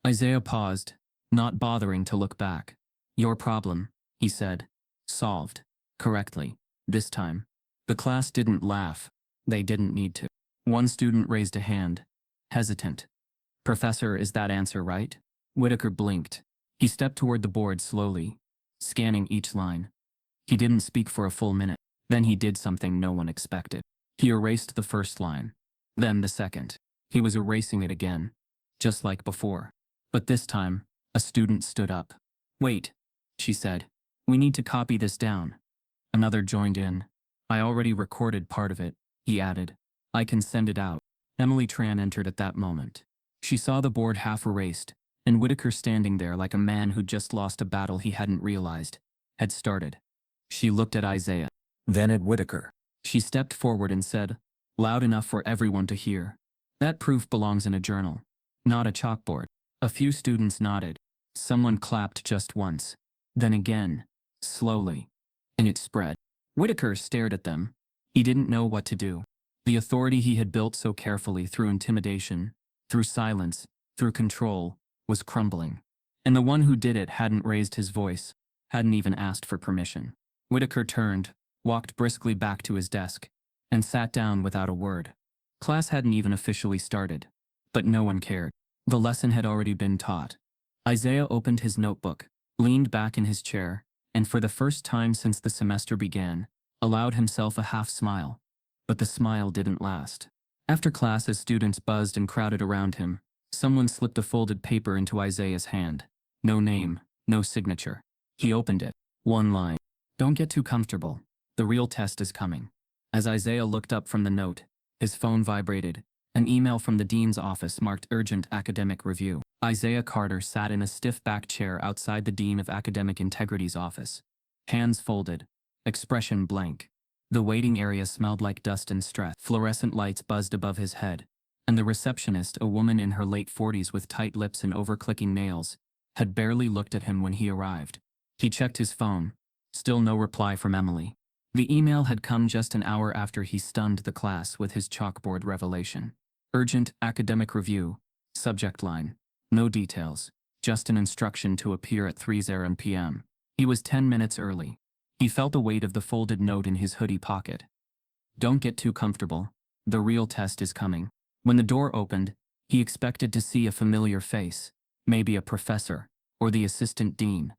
Isaiah paused, not bothering to look back. "Your problem," he said. "Solved. Correctly. This time." The class didn't laugh. They didn't need to. One student raised a hand, hesitant. "Professor, is that answer right?" Whitaker blinked. He stepped toward the board slowly, scanning each line. He didn't speak for a full minute. Then he did something no one expected. He erased the first line, then the second. He was erasing it again, just like before. But this time, a student stood up. "Wait," she said. "We need to copy this down." Another joined in. "I already recorded part of it," he added. "I can send it out." Emily Tran entered at that moment. She saw the board half erased, and Whitaker standing there like a man who'd just lost a battle he hadn't realized had started. She looked at Isaiah, then at Whitaker. She stepped forward and said, loud enough for everyone to hear, "That proof belongs in a journal, not a chalkboard." A few students nodded. Someone clapped just once, then again, slowly, and it spread. Whitaker stared at them. He didn't know what to do. The authority he had built so carefully through intimidation, through silence, through control, was crumbling. And the one who did it hadn't raised his voice, hadn't even asked for permission. Whitaker turned, walked briskly back to his desk, and sat down without a word. Class hadn't even officially started, but no one cared. The lesson had already been taught. Isaiah opened his notebook, leaned back in his chair, and for the first time since the semester began, allowed himself a half smile. But the smile didn't last. After class, as students buzzed and crowded around him, someone slipped a folded paper into Isaiah's hand. No name, no signature. He opened it. One line. "Don't get too comfortable. The real test is coming." As Isaiah looked up from the note, his phone vibrated. An email from the dean's office marked urgent academic review. Isaiah Carter sat in a stiff-backed chair outside the Dean of Academic Integrity's office. Hands folded, expression blank. The waiting area smelled like dust and stress. Fluorescent lights buzzed above his head, and the receptionist, a woman in her late 40s with tight lips and over-clicking nails, had barely looked at him when he arrived. He checked his phone. Still no reply from Emily. The email had come just an hour after he stunned the class with his chalkboard revelation. Urgent academic review. Subject line. No details. Just an instruction to appear at 3:00 p.m. He was 10 minutes early. He felt the weight of the folded note in his hoodie pocket. "Don't get too comfortable. The real test is coming." When the door opened, he expected to see a familiar face, maybe a professor, or the assistant dean.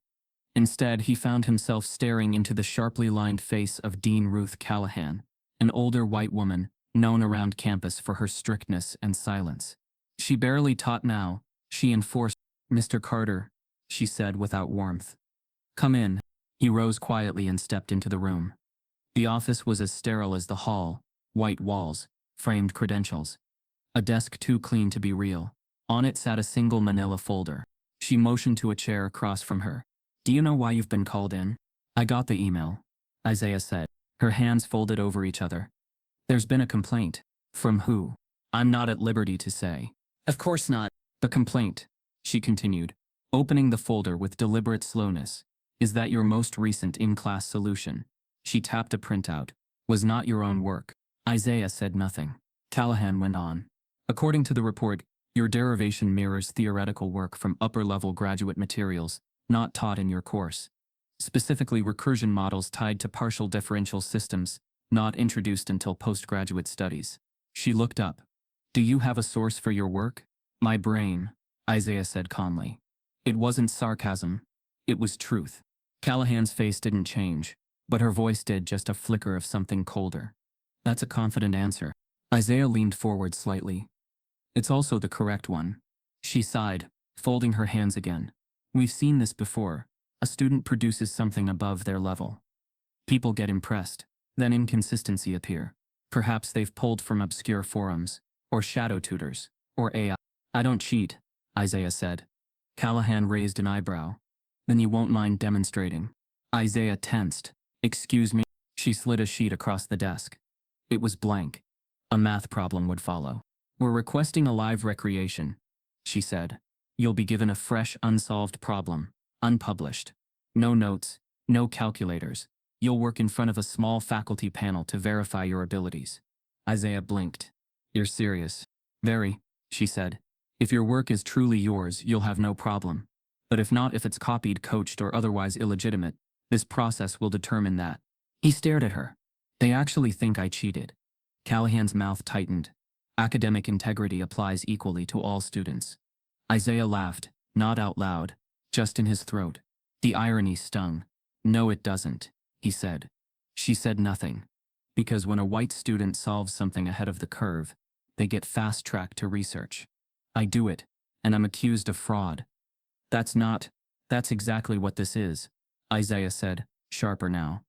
Instead, he found himself staring into the sharply lined face of Dean Ruth Callahan, an older white woman known around campus for her strictness and silence. She barely taught now, she enforced. "Mr. Carter," she said without warmth. "Come in." He rose quietly and stepped into the room. The office was as sterile as the hall, white walls, framed credentials. A desk too clean to be real. On it sat a single manila folder. She motioned to a chair across from her. "Do you know why you've been called in?" "I got the email," Isaiah said, her hands folded over each other. "There's been a complaint." "From who?" "I'm not at liberty to say." "Of course not." "The complaint," she continued, opening the folder with deliberate slowness, "is that your most recent in-class solution," she tapped a printout, "was not your own work." Isaiah said nothing. Callahan went on. "According to the report, your derivation mirrors theoretical work from upper-level graduate materials not taught in your course. Specifically recursion models tied to partial differential systems, not introduced until postgraduate studies." She looked up. "Do you have a source for your work?" "My brain," Isaiah said calmly. It wasn't sarcasm. It was truth. Callahan's face didn't change, but her voice did, just a flicker of something colder. "That's a confident answer." Isaiah leaned forward slightly. It's also the correct one. She sighed, folding her hands again. We've seen this before. A student produces something above their level. People get impressed. Then inconsistency appear. Perhaps they've pulled from obscure forums, or shadow tutors, or AI. I don't cheat, Isaiah said. Callahan raised an eyebrow. Then you won't mind demonstrating. Isaiah tensed. Excuse me? She slid a sheet across the desk. It was blank. A math problem would follow. We're requesting a live recreation, she said. You'll be given a fresh, unsolved problem, unpublished. No notes, no calculators. You'll work in front of a small faculty panel to verify your abilities. Isaiah blinked. You're serious? Very, she said. If your work is truly yours, you'll have no problem. But if not, if it's copied, coached, or otherwise illegitimate, this process will determine that. He stared at her. They actually think I cheated. Callahan's mouth tightened. Academic integrity applies equally to all students. Isaiah laughed, not out loud, just in his throat. The irony stung. No, it doesn't, he said. She said nothing. Because when a white student solves something ahead of the curve, they get fast-tracked to research. I do it, and I'm accused of fraud. That's exactly what this is, Isaiah said, sharper now.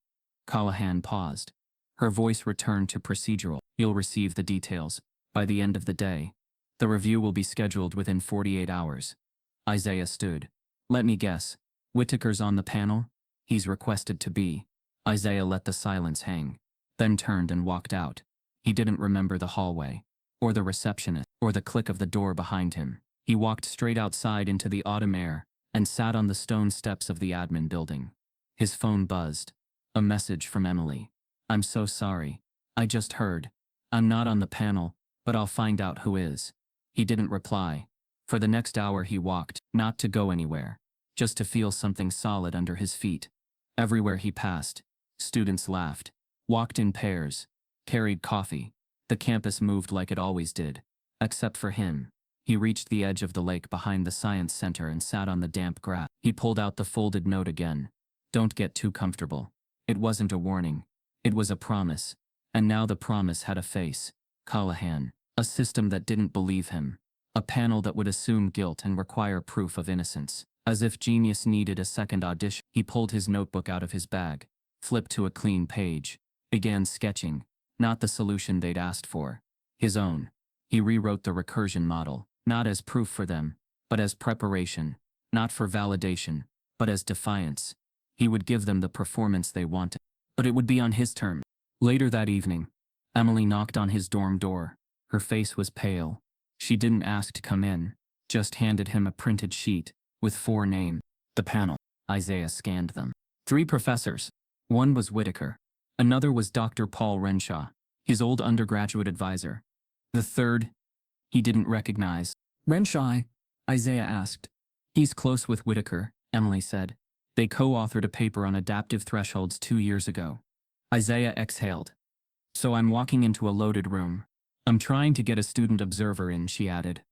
Callahan paused. Her voice returned to procedural. You'll receive the details by the end of the day. The review will be scheduled within 48 hours. Isaiah stood. Let me guess. Whitaker's on the panel? He's requested to be. Isaiah let the silence hang, then turned and walked out. He didn't remember the hallway, or the receptionist, or the click of the door behind him. He walked straight outside into the autumn air and sat on the stone steps of the admin building. His phone buzzed. A message from Emily. I'm so sorry. I just heard. I'm not on the panel, but I'll find out who is. He didn't reply. For the next hour he walked, not to go anywhere, just to feel something solid under his feet. Everywhere he passed, students laughed, walked in pairs, carried coffee. The campus moved like it always did, except for him. He reached the edge of the lake behind the science center and sat on the damp grass. He pulled out the folded note again. Don't get too comfortable. It wasn't a warning. It was a promise. And now the promise had a face. Callahan. A system that didn't believe him. A panel that would assume guilt and require proof of innocence. As if genius needed a second audition, he pulled his notebook out of his bag, flipped to a clean page, began sketching, not the solution they'd asked for. His own. He rewrote the recursion model, not as proof for them, but as preparation, not for validation, but as defiance. He would give them the performance they wanted, but it would be on his terms. Later that evening, Emily knocked on his dorm door. Her face was pale. She didn't ask to come in, just handed him a printed sheet with 4 names. The panel. Isaiah scanned them. 3 professors. One was Whitaker. Another was Dr. Paul Renshaw, his old undergraduate advisor. The third, he didn't recognize. Renshaw? Isaiah asked. He's close with Whitaker, Emily said. They co-authored a paper on adaptive thresholds 2 years ago. Isaiah exhaled. So I'm walking into a loaded room. I'm trying to get a student observer in, she added.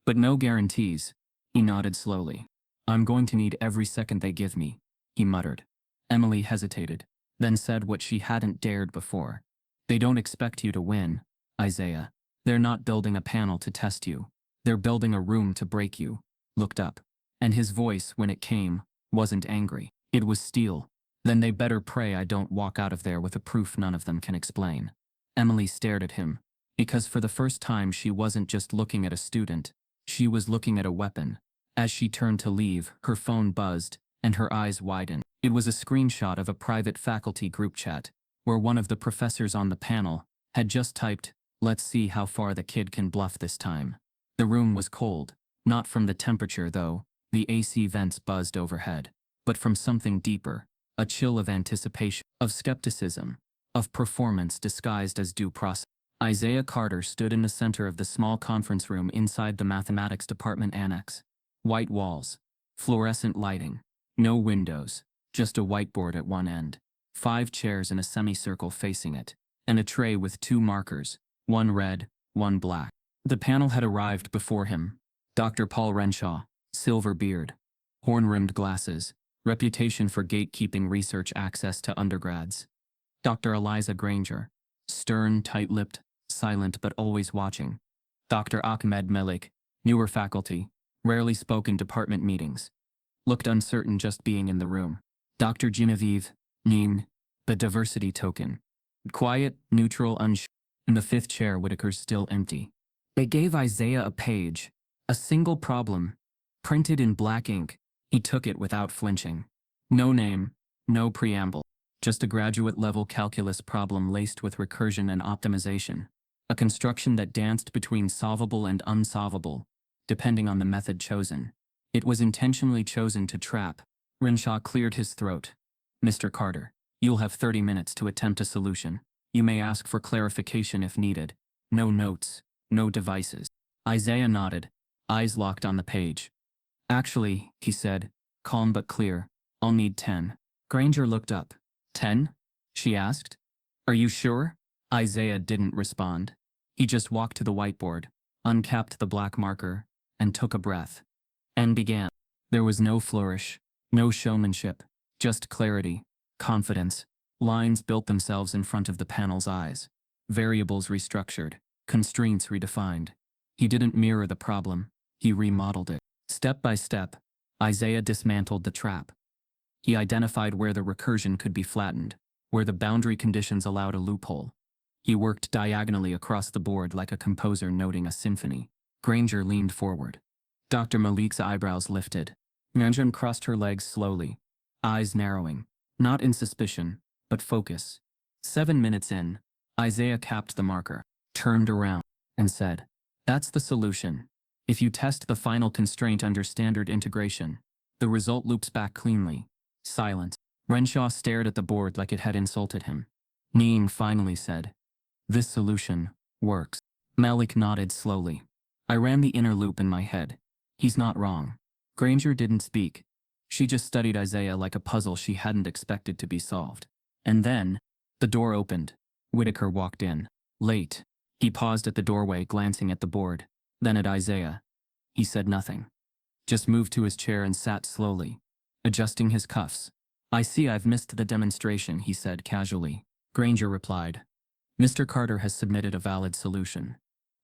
But no guarantees. He nodded slowly. I'm going to need every second they give me, he muttered. Emily hesitated, then said what she hadn't dared before. They don't expect you to win, Isaiah. They're not building a panel to test you. They're building a room to break you. Looked up. And his voice, when it came, wasn't angry. It was steel. Then they better pray I don't walk out of there with a proof none of them can explain. Emily stared at him, because for the first time she wasn't just looking at a student, she was looking at a weapon. As she turned to leave, her phone buzzed, and her eyes widened. It was a screenshot of a private faculty group chat, where one of the professors on the panel had just typed, "Let's see how far the kid can bluff this time." The room was cold, not from the temperature though, the AC vents buzzed overhead, but from something deeper, a chill of anticipation, of skepticism, of performance disguised as due process. Isaiah Carter stood in the center of the small conference room inside the mathematics department annex. White walls, fluorescent lighting, no windows, just a whiteboard at one end, 5 chairs in a semicircle facing it, and a tray with 2 markers, one red, one black. The panel had arrived before him. Dr. Paul Renshaw, silver beard, horn-rimmed glasses, reputation for gatekeeping research access to undergrads. Dr. Eliza Granger, stern, tight-lipped, silent but always watching. Dr. Ahmed Melik, newer faculty, rarely spoke in department meetings. Looked uncertain just being in the room. Dr. Genevieve, Nin, the diversity token. Quiet, neutral, unsure. In the fifth chair, Whitaker's still empty. They gave Isaiah a page, a single problem, printed in black ink. He took it without flinching. No name, no preamble, just a graduate-level calculus problem laced with recursion and optimization. A construction that danced between solvable and unsolvable, depending on the method chosen. It was intentionally chosen to trap. Renshaw cleared his throat. Mr. Carter, you'll have 30 minutes to attempt a solution. You may ask for clarification if needed. No notes, no devices. Isaiah nodded, eyes locked on the page. Actually, he said, calm but clear, I'll need 10. Granger looked up. 10? She asked. Are you sure? Isaiah didn't respond. He just walked to the whiteboard, uncapped the black marker, and took a breath. And began. There was no flourish, no showmanship, just clarity, confidence. Lines built themselves in front of the panel's eyes. Variables restructured, constraints redefined. He didn't mirror the problem, he remodeled it. Step by step, Isaiah dismantled the trap. He identified where the recursion could be flattened, where the boundary conditions allowed a loophole. He worked diagonally across the board like a composer noting a symphony. Granger leaned forward. Dr. Malik's eyebrows lifted. Nanjum crossed her legs slowly, eyes narrowing, not in suspicion, but focus. 7 minutes in, Isaiah capped the marker, turned around, and said, that's the solution. If you test the final constraint under standard integration, the result loops back cleanly. Silence. Renshaw stared at the board like it had insulted him. Nin finally said, this solution works. Malik nodded slowly. I ran the inner loop in my head. He's not wrong. Granger didn't speak. She just studied Isaiah like a puzzle she hadn't expected to be solved. And then, the door opened. Whitaker walked in. Late. He paused at the doorway, glancing at the board, then at Isaiah. He said nothing. Just moved to his chair and sat slowly, adjusting his cuffs. I see I've missed the demonstration, he said casually. Granger replied, Mr. Carter has submitted a valid solution.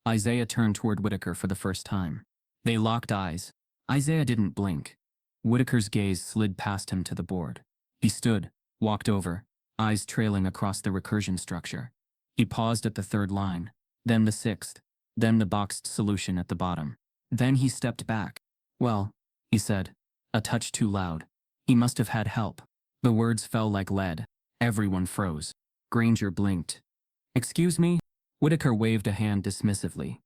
Isaiah turned toward Whitaker for the first time. They locked eyes. Isaiah didn't blink. Whitaker's gaze slid past him to the board. He stood, walked over, eyes trailing across the recursion structure. He paused at the third line, then the sixth, then the boxed solution at the bottom. Then he stepped back. Well, he said, a touch too loud. He must have had help. The words fell like lead. Everyone froze. Granger blinked. Excuse me? Whitaker waved a hand dismissively.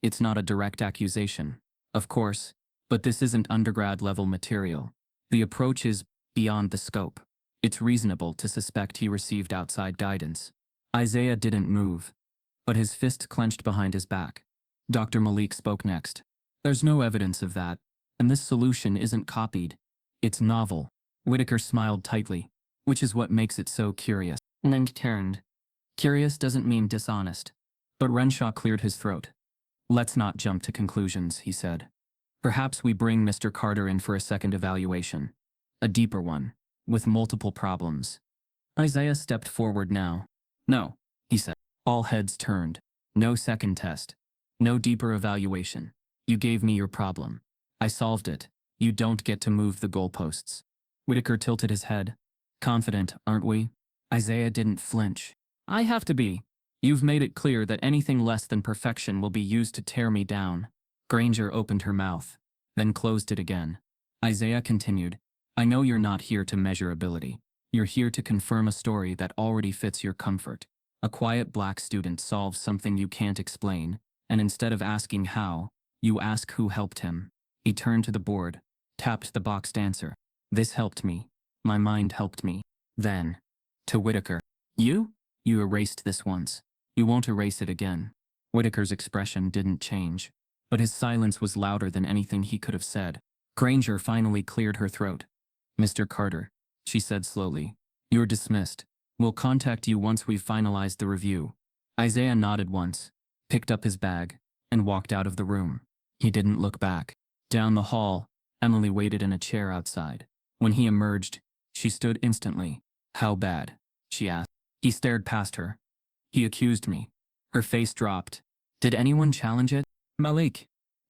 It's not a direct accusation, of course, but this isn't undergrad-level material. The approach is beyond the scope. It's reasonable to suspect he received outside guidance. Isaiah didn't move, but his fist clenched behind his back. Dr. Malik spoke next. There's no evidence of that, and this solution isn't copied. It's novel. Whitaker smiled tightly, which is what makes it so curious. Ning turned. Curious doesn't mean dishonest. But Renshaw cleared his throat. Let's not jump to conclusions, he said. Perhaps we bring Mr. Carter in for a second evaluation. A deeper one, with multiple problems. Isaiah stepped forward now. No, he said. All heads turned. No second test. No deeper evaluation. You gave me your problem. I solved it. You don't get to move the goalposts. Whitaker tilted his head. Confident, aren't we? Isaiah didn't flinch. I have to be. You've made it clear that anything less than perfection will be used to tear me down. Granger opened her mouth, then closed it again. Isaiah continued, I know you're not here to measure ability. You're here to confirm a story that already fits your comfort. A quiet black student solves something you can't explain, and instead of asking how, you ask who helped him. He turned to the board, tapped the boxed answer. This helped me. My mind helped me. Then, to Whitaker. You erased this once. You won't erase it again. Whitaker's expression didn't change, but his silence was louder than anything he could have said. Granger finally cleared her throat. Mr. Carter, she said slowly, you're dismissed. We'll contact you once we've finalized the review. Isaiah nodded once, picked up his bag, and walked out of the room. He didn't look back. Down the hall, Emily waited in a chair outside. When he emerged, she stood instantly. How bad? She asked. He stared past her. He accused me. Her face dropped. Did anyone challenge it? Malik.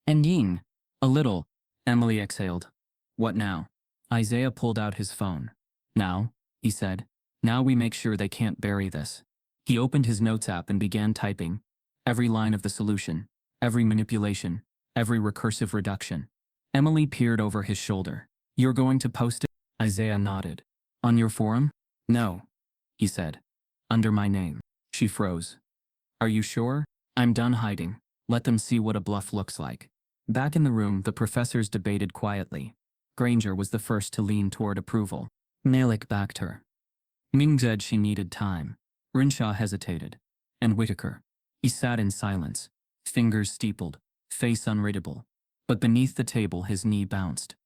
And Ying. A little. Emily exhaled. What now? Isaiah pulled out his phone. Now, he said. Now we make sure they can't bury this. He opened his notes app and began typing. Every line of the solution. Every manipulation. Every recursive reduction. Emily peered over his shoulder. You're going to post it? Isaiah nodded. On your forum? No, he said. Under my name. She froze. Are you sure? I'm done hiding. Let them see what a bluff looks like. Back in the room, the professors debated quietly. Granger was the first to lean toward approval. Malik backed her. Ming said she needed time. Rinshaw hesitated. And Whitaker. He sat in silence, fingers steepled, face unreadable. But beneath the table his knee bounced.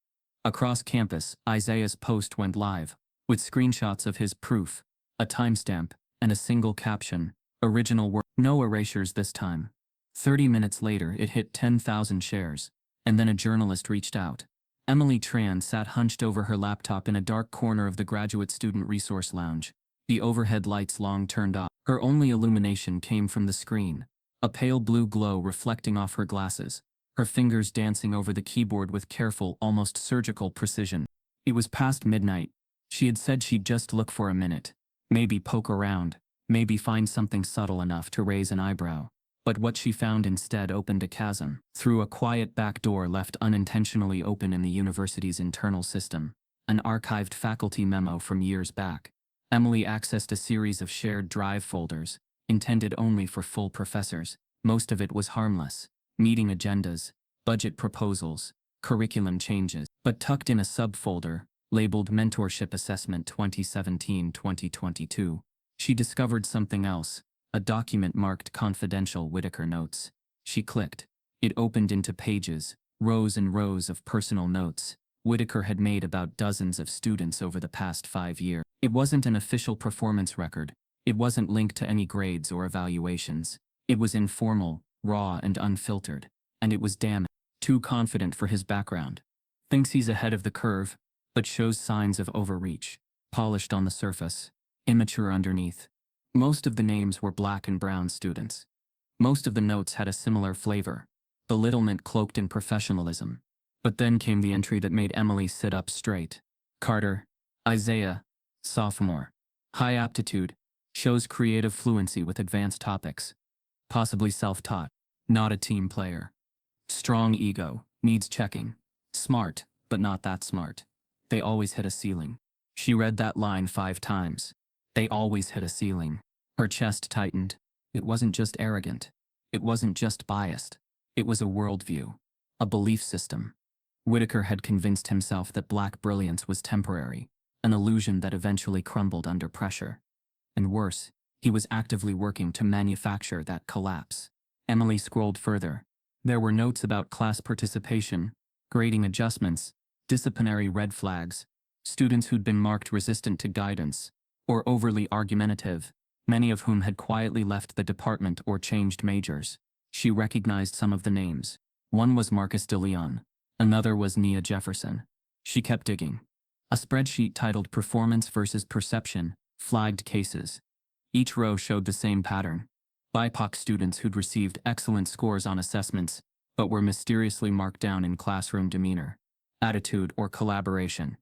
Across campus, Isaiah's post went live, with screenshots of his proof, a timestamp, and a single caption, original work. No erasures this time. 30 minutes later it hit 10,000 shares, and then a journalist reached out. Emily Tran sat hunched over her laptop in a dark corner of the graduate student resource lounge, the overhead lights long turned off. Her only illumination came from the screen, a pale blue glow reflecting off her glasses, her fingers dancing over the keyboard with careful, almost surgical precision. It was past midnight. She had said she'd just look for a minute, maybe poke around, maybe find something subtle enough to raise an eyebrow. But what she found instead opened a chasm, through a quiet back door left unintentionally open in the university's internal system, an archived faculty memo from years back. Emily accessed a series of shared drive folders, intended only for full professors. Most of it was harmless, meeting agendas, budget proposals, curriculum changes, but tucked in a subfolder, labeled Mentorship Assessment 2017-2022, she discovered something else. A document marked Confidential Whitaker Notes. She clicked. It opened into pages, rows and rows of personal notes Whitaker had made about dozens of students over the past 5 years. It wasn't an official performance record. It wasn't linked to any grades or evaluations. It was informal, raw and unfiltered. And it was damn too confident for his background. Thinks he's ahead of the curve, but shows signs of overreach. Polished on the surface, immature underneath. Most of the names were black and brown students. Most of the notes had a similar flavor, belittlement cloaked in professionalism. But then came the entry that made Emily sit up straight. Carter, Isaiah, sophomore. High aptitude, shows creative fluency with advanced topics. Possibly self-taught, not a team player. Strong ego, needs checking. Smart, but not that smart. They always hit a ceiling. She read that line 5 times. They always hit a ceiling. Her chest tightened. It wasn't just arrogant. It wasn't just biased. It was a worldview. A belief system. Whitaker had convinced himself that black brilliance was temporary, an illusion that eventually crumbled under pressure. And worse, he was actively working to manufacture that collapse. Emily scrolled further. There were notes about class participation, grading adjustments, disciplinary red flags, students who'd been marked resistant to guidance, or overly argumentative, many of whom had quietly left the department or changed majors. She recognized some of the names. One was Marcus de Leon. Another was Nia Jefferson. She kept digging. A spreadsheet titled Performance versus Perception flagged cases. Each row showed the same pattern. BIPOC students who'd received excellent scores on assessments, but were mysteriously marked down in classroom demeanor, attitude, or collaboration.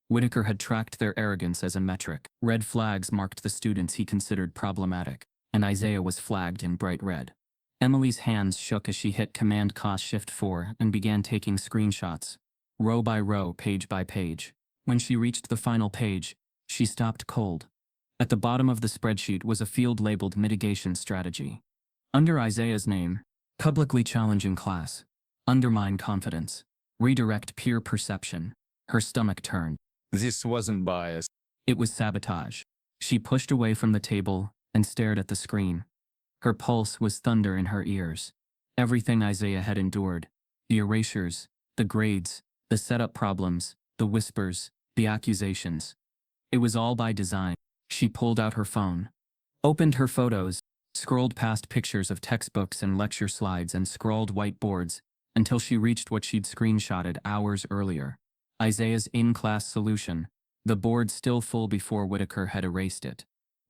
Whitaker had tracked their arrogance as a metric. Red flags marked the students he considered problematic, and Isaiah was flagged in bright red. Emily's hands shook as she hit Command-Shift-4 and began taking screenshots, row by row, page by page. When she reached the final page, she stopped cold. At the bottom of the spreadsheet was a field labeled Mitigation Strategy. Under Isaiah's name, publicly challenging class, undermine confidence, redirect peer perception. Her stomach turned. This wasn't bias. It was sabotage. She pushed away from the table and stared at the screen. Her pulse was thunder in her ears. Everything Isaiah had endured, the erasures, the grades, the setup problems, the whispers, the accusations. It was all by design. She pulled out her phone, opened her photos, scrolled past pictures of textbooks and lecture slides and scrawled whiteboards until she reached what she'd screenshotted hours earlier. Isaiah's in-class solution, the board still full before Whitaker had erased it.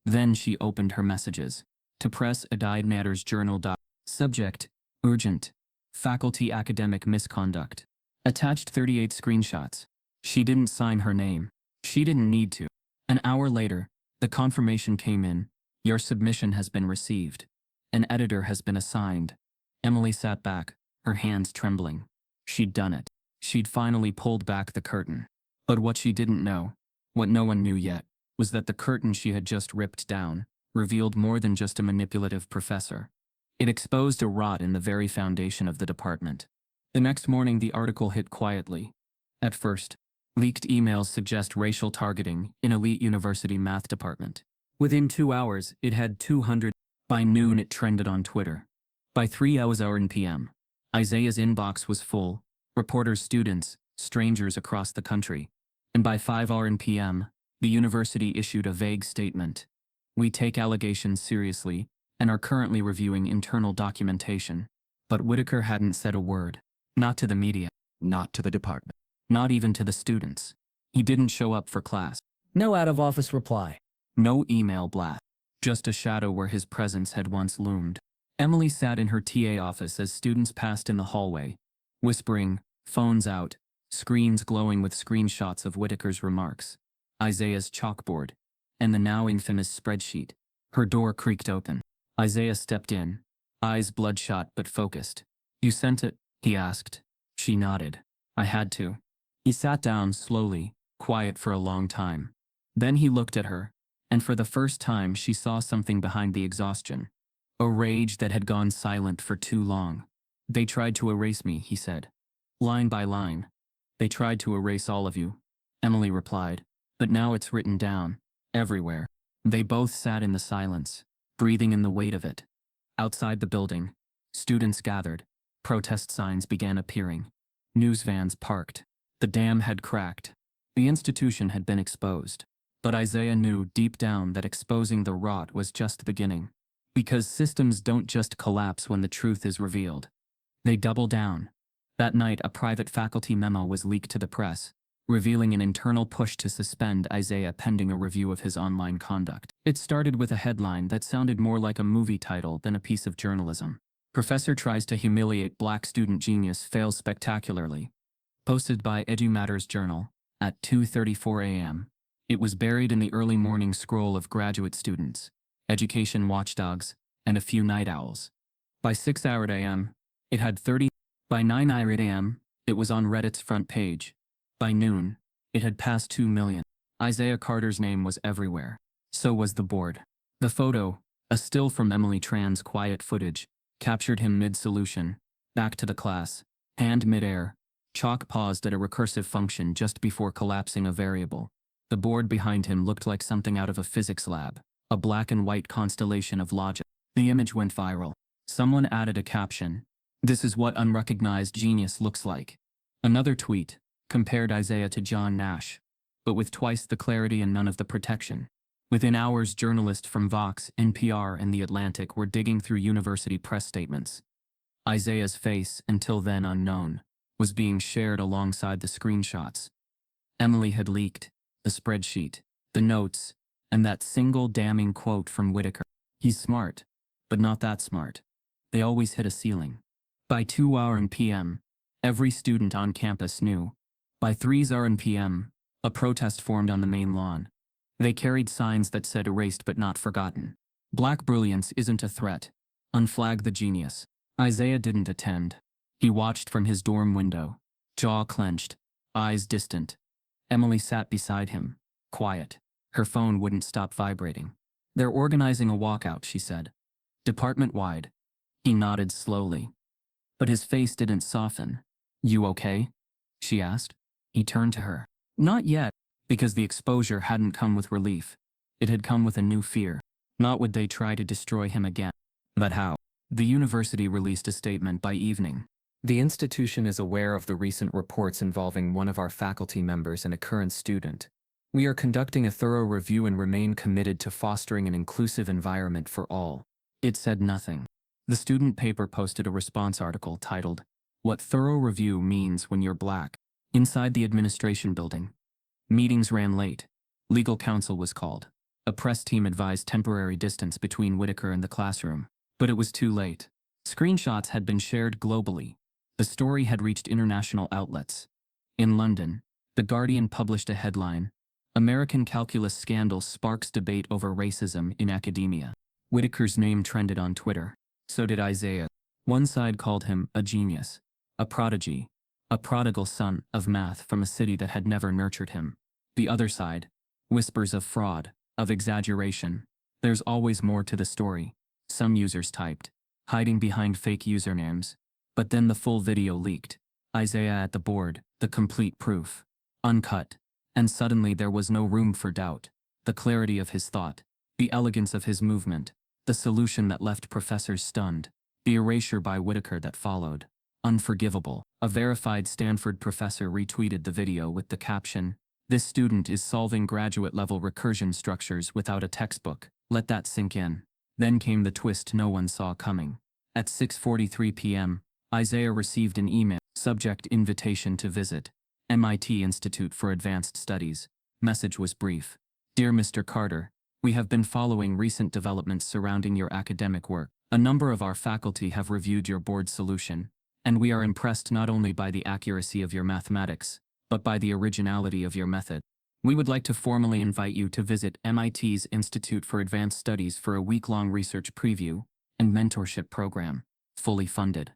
Then she opened her messages. To press Applied Matters Journal. Subject: urgent. Faculty academic misconduct. Attached 38 screenshots. She didn't sign her name. She didn't need to. An hour later, the confirmation came in. Your submission has been received. An editor has been assigned. Emily sat back, her hands trembling. She'd done it. She'd finally pulled back the curtain. But what she didn't know, what no one knew yet, was that the curtain she had just ripped down revealed more than just a manipulative professor. It exposed a rot in the very foundation of the department. The next morning, the article hit quietly. At first, leaked emails suggest racial targeting in elite university math department. Within 2 hours, it had 200. By noon, it trended on Twitter. By 3 hours p.m., Isaiah's inbox was full. Reporters, students, strangers across the country. And by 5 p.m., the university issued a vague statement. We take allegations seriously and are currently reviewing internal documentation. But Whitaker hadn't said a word. Not to the media. Not to the department. Not even to the students. He didn't show up for class. No out-of-office reply. No email blast. Just a shadow where his presence had once loomed. Emily sat in her TA office as students passed in the hallway, whispering, phones out, screens glowing with screenshots of Whitaker's remarks, Isaiah's chalkboard, and the now infamous spreadsheet. Her door creaked open. Isaiah stepped in, eyes bloodshot but focused. You sent it? He asked. She nodded. I had to. He sat down slowly, quiet for a long time. Then he looked at her, and for the first time she saw something behind the exhaustion. A rage that had gone silent for too long. They tried to erase me, he said. Line by line. They tried to erase all of you, Emily replied. But now it's written down, everywhere. They both sat in the silence, breathing in the weight of it. Outside the building, students gathered. Protest signs began appearing. News vans parked. The dam had cracked. The institution had been exposed. But Isaiah knew deep down that exposing the rot was just beginning. Because systems don't just collapse when the truth is revealed. They double down. That night, a private faculty memo was leaked to the press, revealing an internal push to suspend Isaiah pending a review of his online conduct. It started with a headline that sounded more like a movie title than a piece of journalism. Professor tries to humiliate black student genius fails spectacularly. Posted by EduMatters Journal at 2:34 a.m. It was buried in the early morning scroll of graduate students, education watchdogs, and a few night owls. By 6 a.m., it had 30. By 9 a.m., it was on Reddit's front page. By noon, it had passed 2 million. Isaiah Carter's name was everywhere. So was the board. The photo, a still from Emily Tran's quiet footage, captured him mid-solution, back to the class, hand mid-air. Chalk paused at a recursive function just before collapsing a variable. The board behind him looked like something out of a physics lab, a black and white constellation of logic. The image went viral. Someone added a caption. This is what unrecognized genius looks like. Another tweet compared Isaiah to John Nash, but with twice the clarity and none of the protection. Within hours, journalists from Vox, NPR, and The Atlantic were digging through university press statements. Isaiah's face, until then unknown, was being shared alongside the screenshots. Emily had leaked the spreadsheet, the notes, and that single damning quote from Whitaker. He's smart, but not that smart. They always hit a ceiling. By 2 p.m., every student on campus knew. By 3 p.m., a protest formed on the main lawn. They carried signs that said erased but not forgotten. Black brilliance isn't a threat. Unflag the genius. Isaiah didn't attend. He watched from his dorm window, jaw clenched, eyes distant. Emily sat beside him, quiet. Her phone wouldn't stop vibrating. They're organizing a walkout, she said. Department-wide. He nodded slowly. But his face didn't soften. You okay? She asked. He turned to her. Not yet, because the exposure hadn't come with relief. It had come with a new fear. Not would they try to destroy him again, but how? The university released a statement by evening. The institution is aware of the recent reports involving one of our faculty members and a current student. We are conducting a thorough review and remain committed to fostering an inclusive environment for all. It said nothing. The student paper posted a response article titled, What Thorough Review Means When You're Black. Inside the administration building. Meetings ran late. Legal counsel was called. A press team advised temporary distance between Whitaker and the classroom. But it was too late. Screenshots had been shared globally. The story had reached international outlets. In London, The Guardian published a headline: American calculus scandal sparks debate over racism in academia. Whitaker's name trended on Twitter. So did Isaiah. One side called him a genius, a prodigy, a prodigal son of math from a city that had never nurtured him. The other side, whispers of fraud, of exaggeration. There's always more to the story, some users typed, hiding behind fake usernames. But then the full video leaked. Isaiah at the board, the complete proof. Uncut. And suddenly there was no room for doubt. The clarity of his thought, the elegance of his movement, the solution that left professors stunned, the erasure by Whitaker that followed. Unforgivable. A verified Stanford professor retweeted the video with the caption, "This student is solving graduate-level recursion structures without a textbook. Let that sink in." Then came the twist no one saw coming. At 6:43 p.m., Isaiah received an email, subject invitation to visit, MIT Institute for Advanced Studies. Message was brief. Dear Mr. Carter, we have been following recent developments surrounding your academic work. A number of our faculty have reviewed your board solution, and we are impressed not only by the accuracy of your mathematics, but by the originality of your method. We would like to formally invite you to visit MIT's Institute for Advanced Studies for a week-long research preview and mentorship program, fully funded.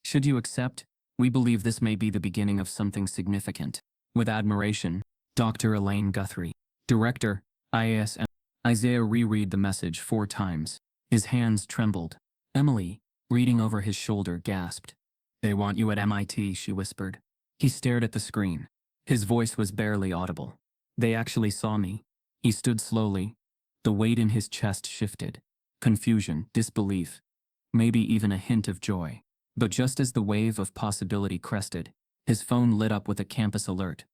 Should you accept, we believe this may be the beginning of something significant. With admiration, Dr. Elaine Guthrie, Director, IASM. Isaiah reread the message 4 times. His hands trembled. Emily, reading over his shoulder, gasped. "They want you at MIT," she whispered. He stared at the screen. His voice was barely audible. "They actually saw me." He stood slowly. The weight in his chest shifted. Confusion, disbelief, maybe even a hint of joy. But just as the wave of possibility crested, his phone lit up with a campus alert.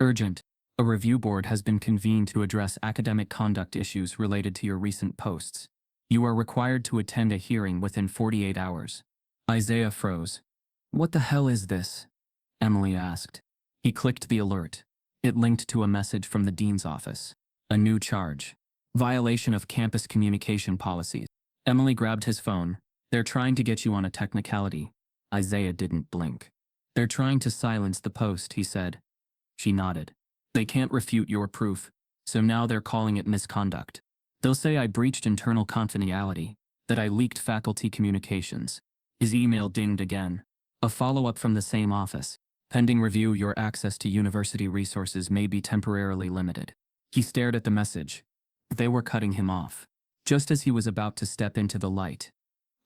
Urgent. A review board has been convened to address academic conduct issues related to your recent posts. You are required to attend a hearing within 48 hours. Isaiah froze. "What the hell is this?" Emily asked. He clicked the alert. It linked to a message from the dean's office. A new charge. Violation of campus communication policies. Emily grabbed his phone. "They're trying to get you on a technicality." Isaiah didn't blink. "They're trying to silence the post," he said. She nodded. "They can't refute your proof, so now they're calling it misconduct. They'll say I breached internal confidentiality, that I leaked faculty communications." His email dinged again. A follow-up from the same office. "Pending review, your access to university resources may be temporarily limited." He stared at the message. They were cutting him off. Just as he was about to step into the light.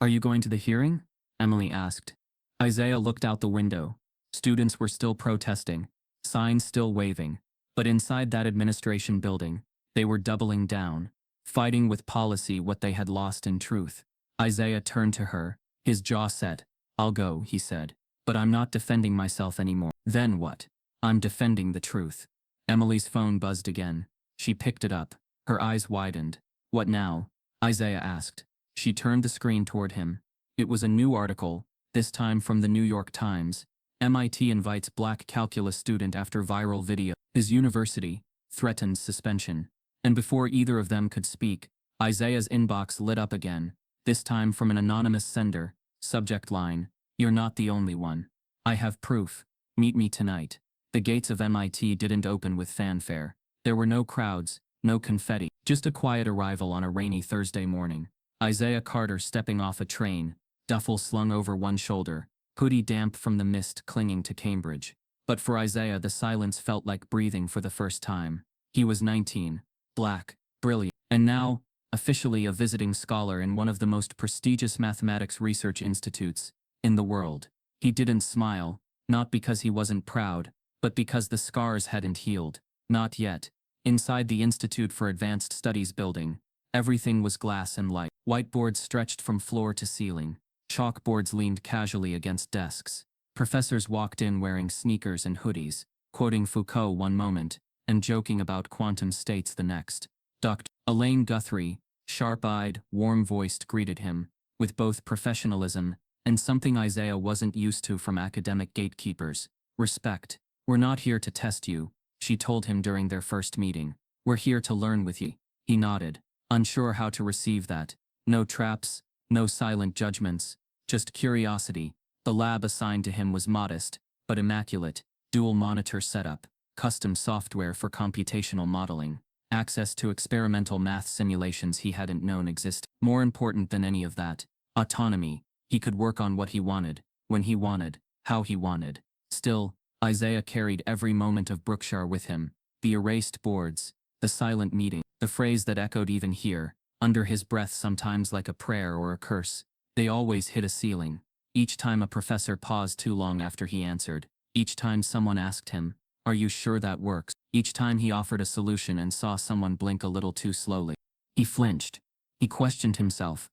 "Are you going to the hearing?" Emily asked. Isaiah looked out the window. Students were still protesting, signs still waving, but inside that administration building, they were doubling down, fighting with policy what they had lost in truth. Isaiah turned to her, his jaw set. "I'll go," he said, "but I'm not defending myself anymore." "Then what?" "I'm defending the truth." Emily's phone buzzed again. She picked it up. Her eyes widened. "What now?" Isaiah asked. She turned the screen toward him. It was a new article, this time from the New York Times. MIT invites black calculus student after viral video. His university threatens suspension. And before either of them could speak, Isaiah's inbox lit up again, this time from an anonymous sender. Subject line: "You're not the only one. I have proof. Meet me tonight." The gates of MIT didn't open with fanfare. There were no crowds, no confetti, just a quiet arrival on a rainy Thursday morning. Isaiah Carter stepping off a train, duffel slung over one shoulder, hoodie damp from the mist clinging to Cambridge. But for Isaiah, the silence felt like breathing for the first time. He was 19, black, brilliant, and now, officially a visiting scholar in one of the most prestigious mathematics research institutes in the world. He didn't smile, not because he wasn't proud, but because the scars hadn't healed. Not yet. Inside the Institute for Advanced Studies building, everything was glass and light. Whiteboards stretched from floor to ceiling. Chalkboards leaned casually against desks. Professors walked in wearing sneakers and hoodies, quoting Foucault one moment, and joking about quantum states the next. Dr. Elaine Guthrie, sharp-eyed, warm-voiced, greeted him, with both professionalism and something Isaiah wasn't used to from academic gatekeepers: respect. "We're not here to test you," she told him during their first meeting. "We're here to learn with you." He nodded, unsure how to receive that. No traps, no silent judgments, just curiosity. The lab assigned to him was modest, but immaculate. Dual monitor setup, custom software for computational modeling, access to experimental math simulations he hadn't known existed. More important than any of that, autonomy. He could work on what he wanted, when he wanted, how he wanted. Still, Isaiah carried every moment of Brookshire with him, the erased boards, the silent meeting, the phrase that echoed even here, under his breath sometimes like a prayer or a curse. They always hit a ceiling. Each time a professor paused too long after he answered. Each time someone asked him, "Are you sure that works?" Each time he offered a solution and saw someone blink a little too slowly. He flinched. He questioned himself.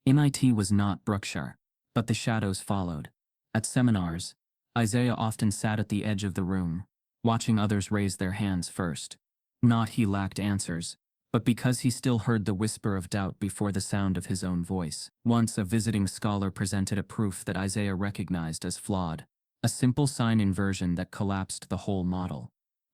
MIT was not Brookshire. But the shadows followed. At seminars, Isaiah often sat at the edge of the room, watching others raise their hands first. Not he lacked answers, but because he still heard the whisper of doubt before the sound of his own voice. Once a visiting scholar presented a proof that Isaiah recognized as flawed, a simple sign inversion that collapsed the whole model.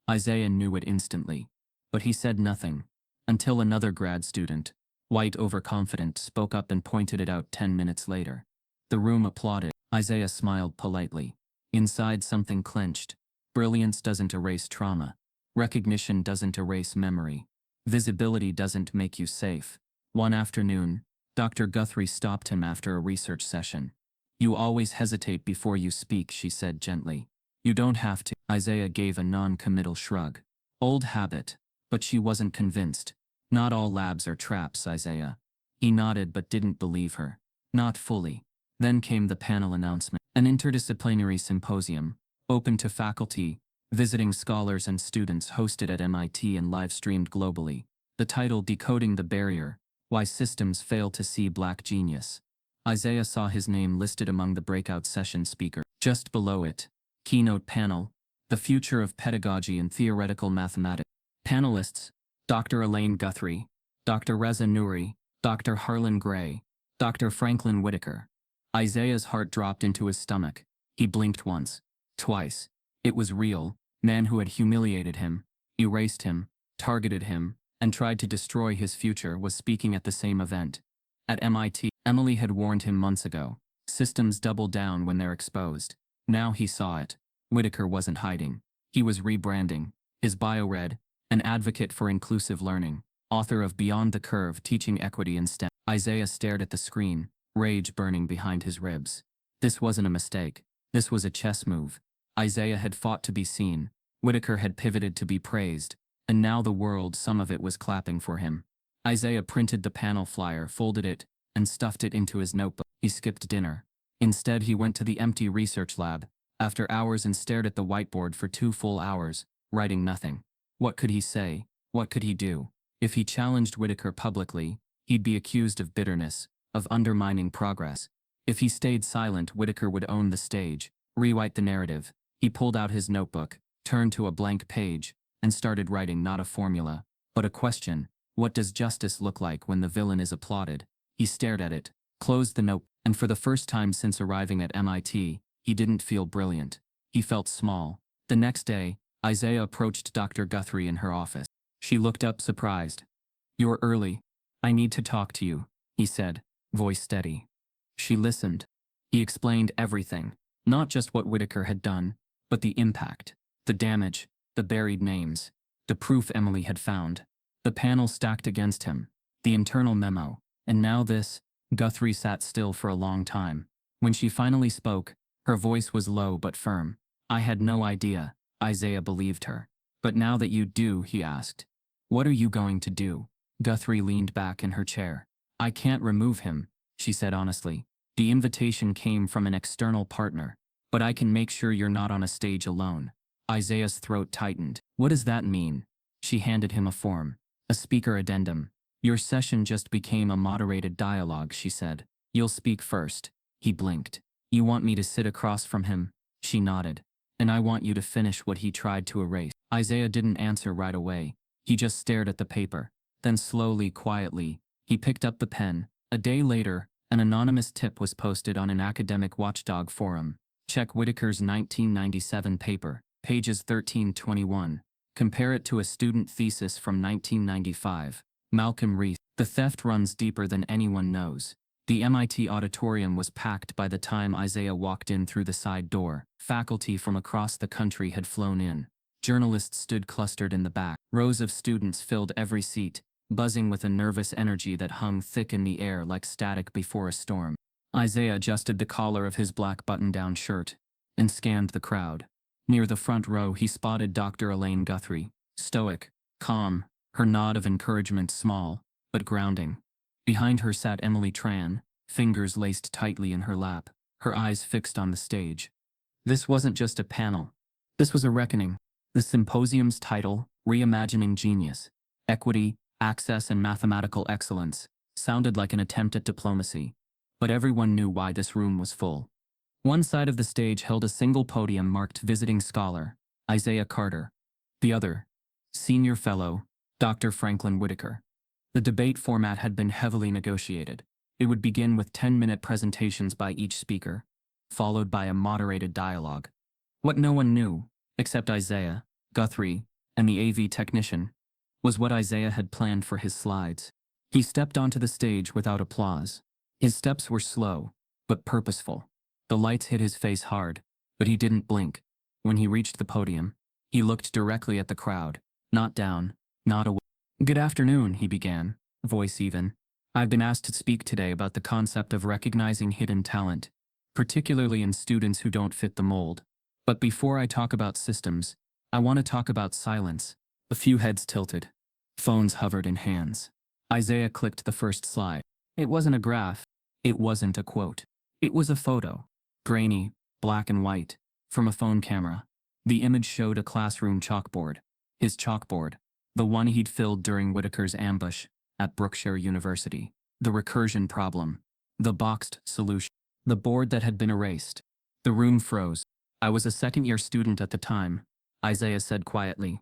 Isaiah knew it instantly, but he said nothing, until another grad student, white overconfident, spoke up and pointed it out 10 minutes later. The room applauded. Isaiah smiled politely. Inside something clenched. Brilliance doesn't erase trauma. Recognition doesn't erase memory. Visibility doesn't make you safe. One afternoon, Dr. Guthrie stopped him after a research session. "You always hesitate before you speak," she said gently. "You don't have to." Isaiah gave a non-committal shrug. Old habit. But she wasn't convinced. "Not all labs are traps, Isaiah." He nodded but didn't believe her. Not fully. Then came the panel announcement. An interdisciplinary symposium, open to faculty, visiting scholars and students, hosted at MIT and live-streamed globally. The title, "Decoding the Barrier: Why Systems Fail to See Black Genius." Isaiah saw his name listed among the breakout session speakers. Just below it, keynote panel, "The Future of Pedagogy and Theoretical Mathematics." Panelists: Dr. Elaine Guthrie, Dr. Reza Nouri, Dr. Harlan Gray, Dr. Franklin Whitaker. Isaiah's heart dropped into his stomach. He blinked once, twice. It was real. Man who had humiliated him, erased him, targeted him, and tried to destroy his future was speaking at the same event. At MIT, Emily had warned him months ago. Systems double down when they're exposed. Now he saw it. Whitaker wasn't hiding. He was rebranding. His bio read, "An advocate for inclusive learning, author of Beyond the Curve, Teaching Equity in STEM." Isaiah stared at the screen, rage burning behind his ribs. This wasn't a mistake. This was a chess move. Isaiah had fought to be seen. Whitaker had pivoted to be praised. And now the world, some of it, was clapping for him. Isaiah printed the panel flyer, folded it, and stuffed it into his notebook. He skipped dinner. Instead, he went to the empty research lab, after hours, and stared at the whiteboard for 2 full hours, writing nothing. What could he say? What could he do? If he challenged Whitaker publicly, he'd be accused of bitterness, of undermining progress. If he stayed silent, Whitaker would own the stage, rewrite the narrative. He pulled out his notebook, turned to a blank page, and started writing not a formula, but a question. What does justice look like when the villain is applauded? He stared at it, closed the note, and for the first time since arriving at MIT, he didn't feel brilliant. He felt small. The next day, Isaiah approached Dr. Guthrie in her office. She looked up surprised. "You're early. I need to talk to you," he said, voice steady. She listened. He explained everything, not just what Whitaker had done, but the impact, the damage, the buried names, the proof Emily had found, the panel stacked against him, the internal memo, and now this. Guthrie sat still for a long time. When she finally spoke, her voice was low but firm. "I had no idea." Isaiah believed her. "But now that you do," he asked, "what are you going to do?" Guthrie leaned back in her chair. "I can't remove him," she said honestly. "The invitation came from an external partner, but I can make sure you're not on a stage alone." Isaiah's throat tightened. "What does that mean?" She handed him a form, a speaker addendum. "Your session just became a moderated dialogue," she said. "You'll speak first." He blinked. "You want me to sit across from him?" She nodded. "And I want you to finish what he tried to erase." Isaiah didn't answer right away. He just stared at the paper. Then slowly, quietly, he picked up the pen. A day later, an anonymous tip was posted on an academic watchdog forum. Check Whitaker's 1997 paper, pages 13-21. Compare it to a student thesis from 1995. Malcolm Reese. The theft runs deeper than anyone knows. The MIT auditorium was packed by the time Isaiah walked in through the side door. Faculty from across the country had flown in. Journalists stood clustered in the back. Rows of students filled every seat, buzzing with a nervous energy that hung thick in the air like static before a storm. Isaiah adjusted the collar of his black button-down shirt and scanned the crowd. Near the front row, he spotted Dr. Elaine Guthrie, stoic, calm, her nod of encouragement small, but grounding. Behind her sat Emily Tran, fingers laced tightly in her lap, her eyes fixed on the stage. This wasn't just a panel. This was a reckoning. The symposium's title, Reimagining Genius, Equity, Access and Mathematical Excellence, sounded like an attempt at diplomacy. But everyone knew why this room was full. One side of the stage held a single podium marked Visiting Scholar, Isaiah Carter. The other, Senior Fellow, Dr. Franklin Whitaker. The debate format had been heavily negotiated. It would begin with 10-minute presentations by each speaker, followed by a moderated dialogue. What no one knew, except Isaiah, Guthrie, and the AV technician, was what Isaiah had planned for his slides. He stepped onto the stage without applause. His steps were slow, but purposeful. The lights hit his face hard, but he didn't blink. When he reached the podium, he looked directly at the crowd, not down, not away. "Good afternoon," he began, voice even. "I've been asked to speak today about the concept of recognizing hidden talent, particularly in students who don't fit the mold. But before I talk about systems, I want to talk about silence." A few heads tilted. Phones hovered in hands. Isaiah clicked the first slide. It wasn't a graph. It wasn't a quote. It was a photo. Grainy, black and white, from a phone camera. The image showed a classroom chalkboard. His chalkboard. The one he'd filled during Whitaker's ambush at Brookshire University. The recursion problem. The boxed solution. The board that had been erased. The room froze. "I was a second-year student at the time," Isaiah said quietly.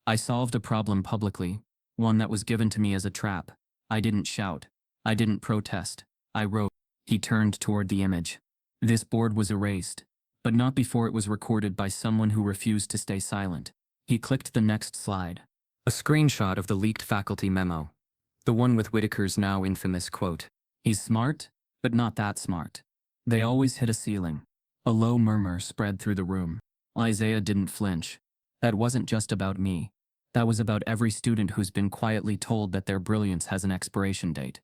"I solved a problem publicly, one that was given to me as a trap. I didn't shout. I didn't protest. I wrote." He turned toward the image. This board was erased, but not before it was recorded by someone who refused to stay silent. He clicked the next slide. A screenshot of the leaked faculty memo. The one with Whitaker's now infamous quote, "He's smart, but not that smart." They always hit a ceiling. A low murmur spread through the room. Isaiah didn't flinch. "That wasn't just about me. That was about every student who's been quietly told that their brilliance has an expiration date."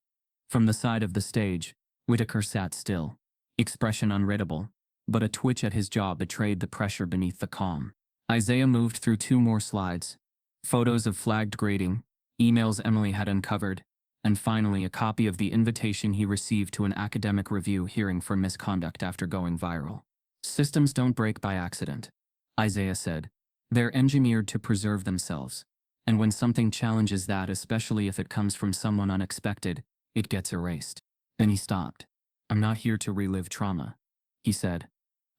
From the side of the stage, Whitaker sat still, expression unreadable, but a twitch at his jaw betrayed the pressure beneath the calm. Isaiah moved through 2 more slides. Photos of flagged grading, emails Emily had uncovered, and finally a copy of the invitation he received to an academic review hearing for misconduct after going viral. "Systems don't break by accident," Isaiah said. "They're engineered to preserve themselves. And when something challenges that, especially if it comes from someone unexpected, it gets erased." Then he stopped. "I'm not here to relive trauma," he said.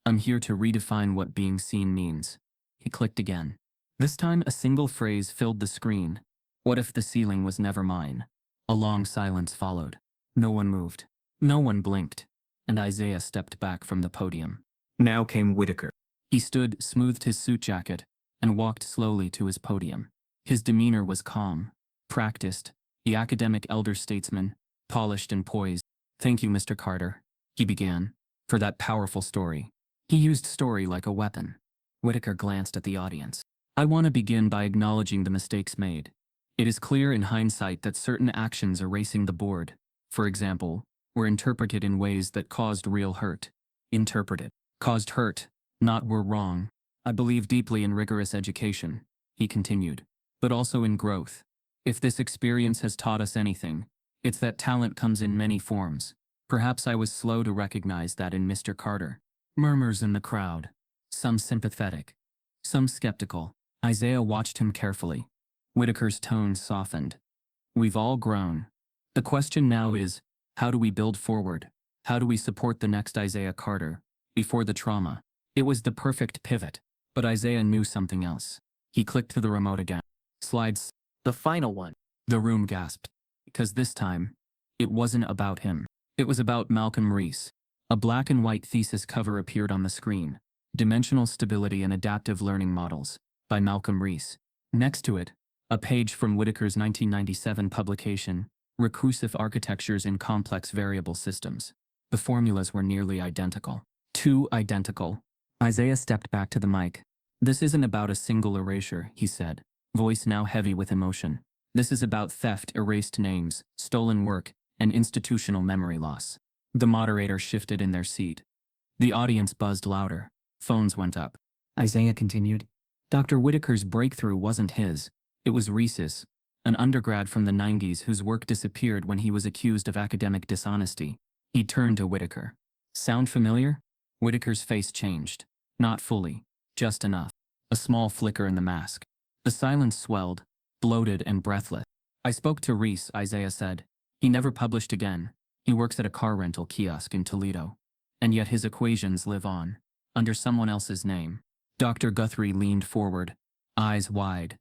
"I'm here to redefine what being seen means." He clicked again. This time a single phrase filled the screen. "What if the ceiling was never mine?" A long silence followed. No one moved. No one blinked. And Isaiah stepped back from the podium. Now came Whitaker. He stood, smoothed his suit jacket, and walked slowly to his podium. His demeanor was calm, practiced, the academic elder statesman, polished and poised. "Thank you, Mr. Carter," he began, "for that powerful story." He used story like a weapon. Whitaker glanced at the audience. "I want to begin by acknowledging the mistakes made. It is clear in hindsight that certain actions erasing the board, for example, were interpreted in ways that caused real hurt. Interpreted. Caused hurt, not were wrong. I believe deeply in rigorous education," he continued, "but also in growth. If this experience has taught us anything, it's that talent comes in many forms. Perhaps I was slow to recognize that in Mr. Carter." Murmurs in the crowd. Some sympathetic, some skeptical. Isaiah watched him carefully. Whitaker's tone softened. "We've all grown. The question now is, how do we build forward? How do we support the next Isaiah Carter, before the trauma?" It was the perfect pivot, but Isaiah knew something else. He clicked to the remote again. "Slides. The final one." The room gasped. Because this time, it wasn't about him. It was about Malcolm Reese. A black and white thesis cover appeared on the screen. "Dimensional Stability and Adaptive Learning Models," by Malcolm Reese. Next to it, A page from Whitaker's 1997 publication, Recursive Architectures in Complex Variable Systems. The formulas were nearly identical. Too identical. Isaiah stepped back to the mic. This isn't about a single erasure, he said, voice now heavy with emotion. This is about theft, erased names, stolen work, and institutional memory loss. The moderator shifted in their seat. The audience buzzed louder. Phones went up. Isaiah continued. Dr. Whitaker's breakthrough wasn't his. It was Reese's, an undergrad from the 90s whose work disappeared when he was accused of academic dishonesty. He turned to Whitaker. Sound familiar? Whitaker's face changed. Not fully. Just enough. A small flicker in the mask. The silence swelled, bloated and breathless. I spoke to Reese, Isaiah said. He never published again. He works at a car rental kiosk in Toledo. And yet his equations live on, under someone else's name. Dr. Guthrie leaned forward, eyes wide.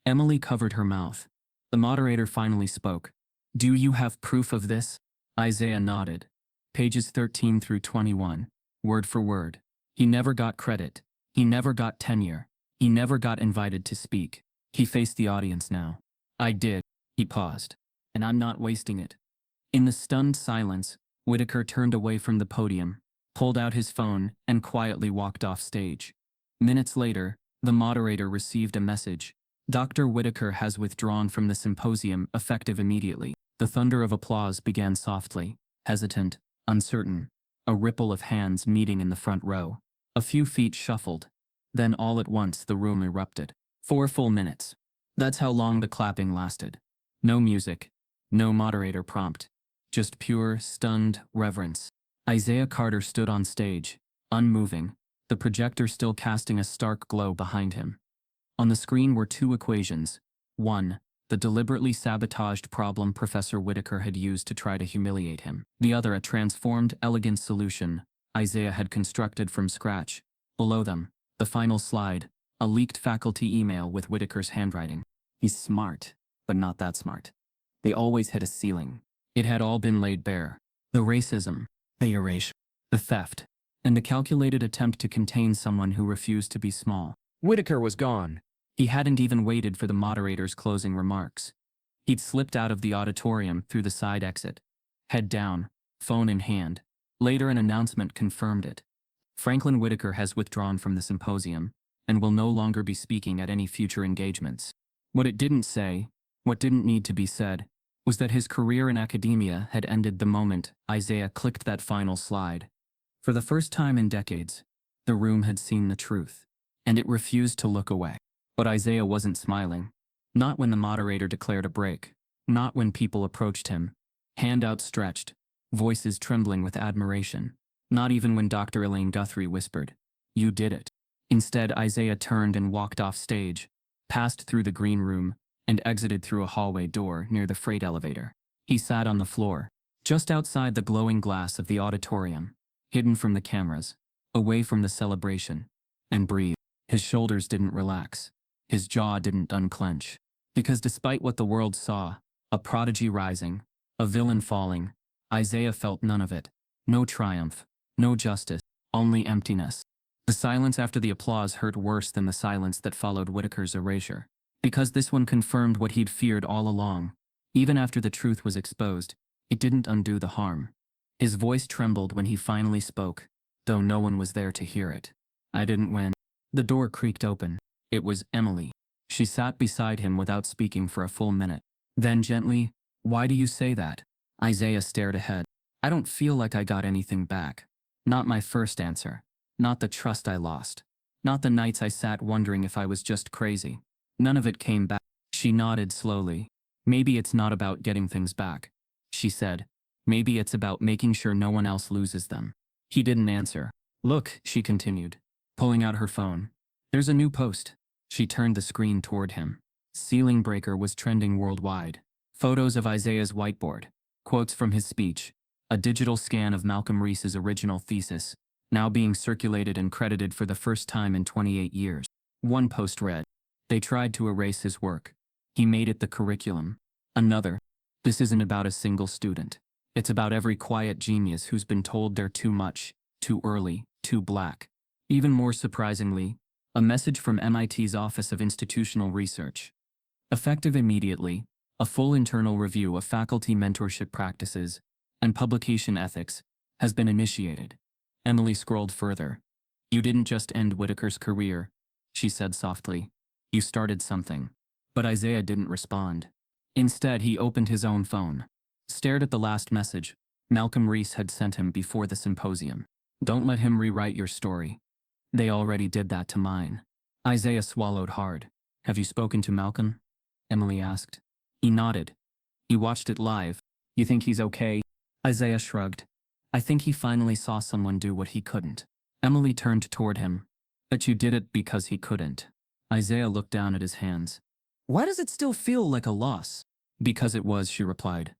Emily covered her mouth. The moderator finally spoke. Do you have proof of this? Isaiah nodded. Pages 13 through 21, word for word. He never got credit. He never got tenure. He never got invited to speak. He faced the audience now. I did. He paused. And I'm not wasting it. In the stunned silence, Whitaker turned away from the podium, pulled out his phone, and quietly walked off stage. Minutes later, the moderator received a message. Dr. Whitaker has withdrawn from the symposium, effective immediately. The thunder of applause began softly, hesitant, uncertain. A ripple of hands meeting in the front row. A few feet shuffled. Then all at once the room erupted. 4 full minutes. That's how long the clapping lasted. No music. No moderator prompt. Just pure, stunned reverence. Isaiah Carter stood on stage, unmoving, the projector still casting a stark glow behind him. On the screen were 2 equations. One, the deliberately sabotaged problem Professor Whitaker had used to try to humiliate him. The other, a transformed, elegant solution Isaiah had constructed from scratch. Below them, the final slide, a leaked faculty email with Whitaker's handwriting. He's smart, but not that smart. They always hit a ceiling. It had all been laid bare. The racism, the erasure, the theft, and the calculated attempt to contain someone who refused to be small. Whitaker was gone. He hadn't even waited for the moderator's closing remarks. He'd slipped out of the auditorium through the side exit. Head down, phone in hand. Later an announcement confirmed it. Franklin Whitaker has withdrawn from the symposium, and will no longer be speaking at any future engagements. What it didn't say, what didn't need to be said, was that his career in academia had ended the moment Isaiah clicked that final slide. For the first time in decades, the room had seen the truth, and it refused to look away. But Isaiah wasn't smiling. Not when the moderator declared a break. Not when people approached him, hand outstretched, voices trembling with admiration. Not even when Dr. Elaine Guthrie whispered, "You did it." Instead, Isaiah turned and walked off stage, passed through the green room, and exited through a hallway door near the freight elevator. He sat on the floor, just outside the glowing glass of the auditorium, hidden from the cameras, away from the celebration, and breathed. His shoulders didn't relax. His jaw didn't unclench. Because despite what the world saw, a prodigy rising, a villain falling, Isaiah felt none of it. No triumph, no justice, only emptiness. The silence after the applause hurt worse than the silence that followed Whitaker's erasure. Because this one confirmed what he'd feared all along. Even after the truth was exposed, it didn't undo the harm. His voice trembled when he finally spoke, though no one was there to hear it. I didn't win. The door creaked open. It was Emily. She sat beside him without speaking for a full minute. Then gently, "Why do you say that?" Isaiah stared ahead. "I don't feel like I got anything back. Not my first answer. Not the trust I lost. Not the nights I sat wondering if I was just crazy. None of it came back." She nodded slowly. "Maybe it's not about getting things back," she said. "Maybe it's about making sure no one else loses them." He didn't answer. "Look," she continued, pulling out her phone. "There's a new post." She turned the screen toward him. Ceiling Breaker was trending worldwide. Photos of Isaiah's whiteboard, quotes from his speech, a digital scan of Malcolm Reese's original thesis, now being circulated and credited for the first time in 28 years. One post read, "They tried to erase his work. He made it the curriculum." Another, "This isn't about a single student. It's about every quiet genius who's been told they're too much, too early, too black." Even more surprisingly, a message from MIT's Office of Institutional Research. Effective immediately, a full internal review of faculty mentorship practices and publication ethics has been initiated. Emily scrolled further. You didn't just end Whitaker's career, she said softly. You started something. But Isaiah didn't respond. Instead, he opened his own phone, stared at the last message Malcolm Reese had sent him before the symposium. Don't let him rewrite your story. They already did that to mine. Isaiah swallowed hard. Have you spoken to Malcolm? Emily asked. He nodded. You watched it live. You think he's okay? Isaiah shrugged. I think he finally saw someone do what he couldn't. Emily turned toward him. But you did it because he couldn't. Isaiah looked down at his hands. Why does it still feel like a loss? Because it was, she replied.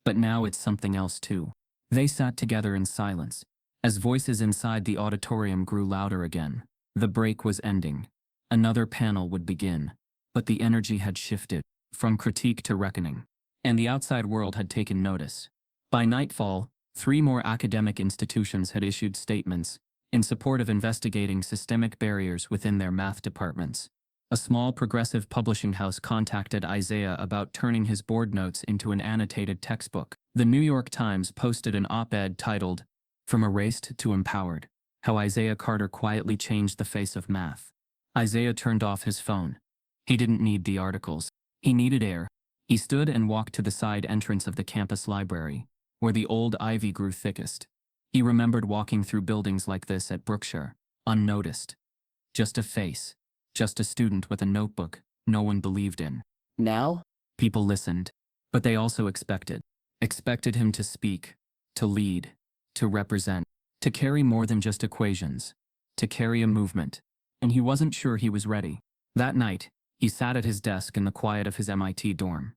But now it's something else too. They sat together in silence, as voices inside the auditorium grew louder again. The break was ending. Another panel would begin. But the energy had shifted, from critique to reckoning. And the outside world had taken notice. By nightfall, 3 more academic institutions had issued statements in support of investigating systemic barriers within their math departments. A small progressive publishing house contacted Isaiah about turning his board notes into an annotated textbook. The New York Times posted an op-ed titled, From Erased to Empowered, How Isaiah Carter Quietly Changed the Face of Math. Isaiah turned off his phone. He didn't need the articles. He needed air. He stood and walked to the side entrance of the campus library, where the old ivy grew thickest. He remembered walking through buildings like this at Brookshire, unnoticed. Just a face. Just a student with a notebook no one believed in. Now? People listened. But they also expected. Expected him to speak, to lead, to represent, to carry more than just equations, to carry a movement. And he wasn't sure he was ready. That night, he sat at his desk in the quiet of his MIT dorm.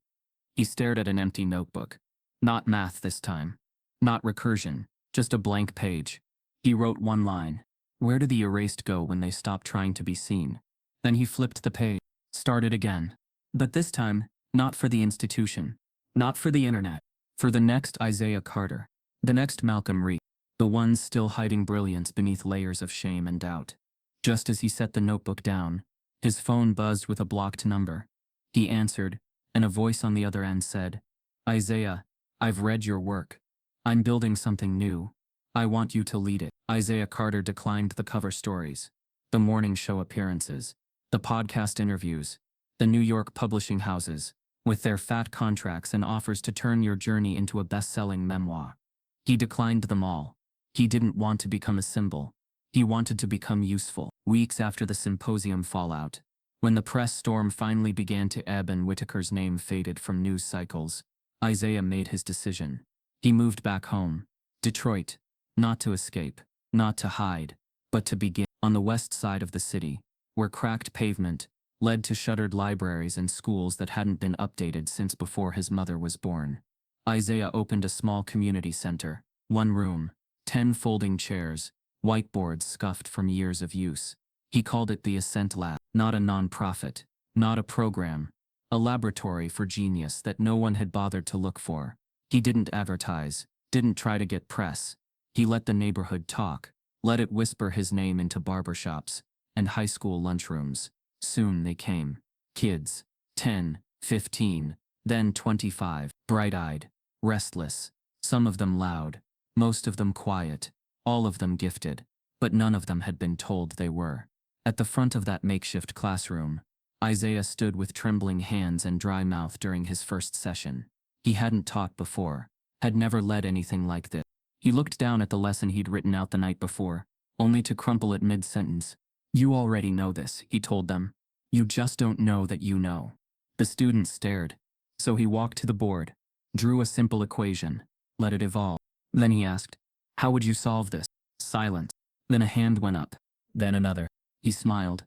He stared at an empty notebook. Not math this time. Not recursion, just a blank page. He wrote one line. Where do the erased go when they stop trying to be seen? Then he flipped the page, started again. But this time, not for the institution, not for the internet, for the next Isaiah Carter, the next Malcolm Reese, the one still hiding brilliance beneath layers of shame and doubt. Just as he set the notebook down, his phone buzzed with a blocked number. He answered, and a voice on the other end said, Isaiah, I've read your work. I'm building something new. I want you to lead it. Isaiah Carter declined the cover stories, the morning show appearances, the podcast interviews, the New York publishing houses, with their fat contracts and offers to turn your journey into a best-selling memoir. He declined them all. He didn't want to become a symbol. He wanted to become useful. Weeks after the symposium fallout, when the press storm finally began to ebb and Whitaker's name faded from news cycles, Isaiah made his decision. He moved back home, Detroit, not to escape, not to hide, but to begin. On the west side of the city, where cracked pavement led to shuttered libraries and schools that hadn't been updated since before his mother was born, Isaiah opened a small community center, 1 room, 10 folding chairs, whiteboards scuffed from years of use. He called it the Ascent Lab, not a non-profit, not a program, a laboratory for genius that no one had bothered to look for. He didn't advertise, didn't try to get press. He let the neighborhood talk, let it whisper his name into barbershops and high school lunchrooms. Soon they came. Kids, 10, 15, then 25, bright-eyed, restless, some of them loud, most of them quiet, all of them gifted, but none of them had been told they were. At the front of that makeshift classroom, Isaiah stood with trembling hands and dry mouth during his first session. He hadn't taught before, had never led anything like this. He looked down at the lesson he'd written out the night before, only to crumple it mid-sentence. You already know this, he told them. You just don't know that you know. The students stared. So he walked to the board, drew a simple equation, let it evolve. Then he asked, how would you solve this? Silence. Then a hand went up. Then another. He smiled.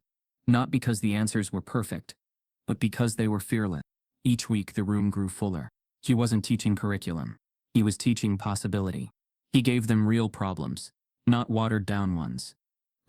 Not because the answers were perfect, but because they were fearless. Each week the room grew fuller. He wasn't teaching curriculum. He was teaching possibility. He gave them real problems, not watered-down ones.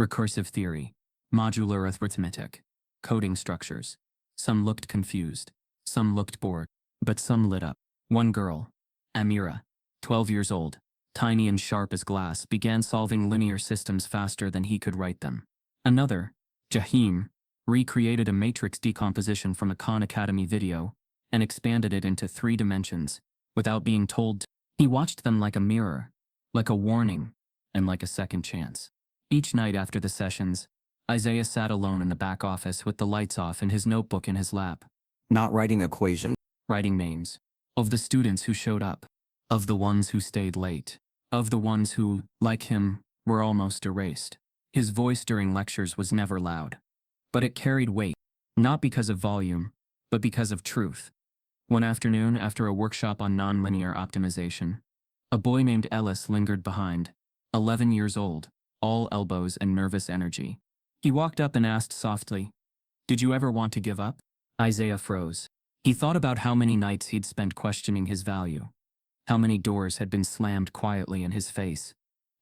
Recursive theory, modular arithmetic, coding structures. Some looked confused. Some looked bored. But some lit up. One girl, Amira, 12 years old, tiny and sharp as glass, began solving linear systems faster than he could write them. Another, Jahim, recreated a matrix decomposition from a Khan Academy video, and expanded it into 3 dimensions, without being told to. He watched them like a mirror, like a warning, and like a second chance. Each night after the sessions, Isaiah sat alone in the back office with the lights off and his notebook in his lap. Not writing equation. Writing names. Of the students who showed up. Of the ones who stayed late. Of the ones who, like him, were almost erased. His voice during lectures was never loud. But it carried weight, not because of volume, but because of truth. One afternoon, after a workshop on nonlinear optimization, a boy named Ellis lingered behind, 11 years old, all elbows and nervous energy. He walked up and asked softly, "Did you ever want to give up?" Isaiah froze. He thought about how many nights he'd spent questioning his value. How many doors had been slammed quietly in his face.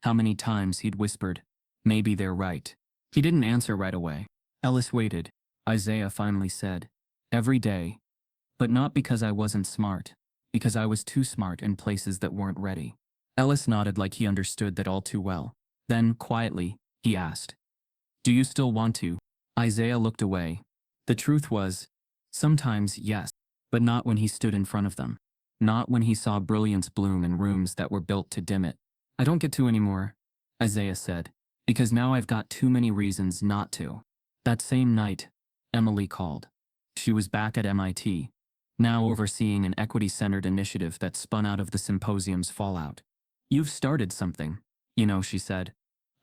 How many times he'd whispered, "Maybe they're right." He didn't answer right away. Ellis waited. Isaiah finally said, "Every day. But not because I wasn't smart. Because I was too smart in places that weren't ready." Ellis nodded like he understood that all too well. Then, quietly, he asked, "Do you still want to?" Isaiah looked away. The truth was, sometimes yes, but not when he stood in front of them. Not when he saw brilliance bloom in rooms that were built to dim it. "I don't get to anymore," Isaiah said, "because now I've got too many reasons not to." That same night, Emily called. She was back at MIT, now overseeing an equity-centered initiative that spun out of the symposium's fallout. "You've started something, you know," she said.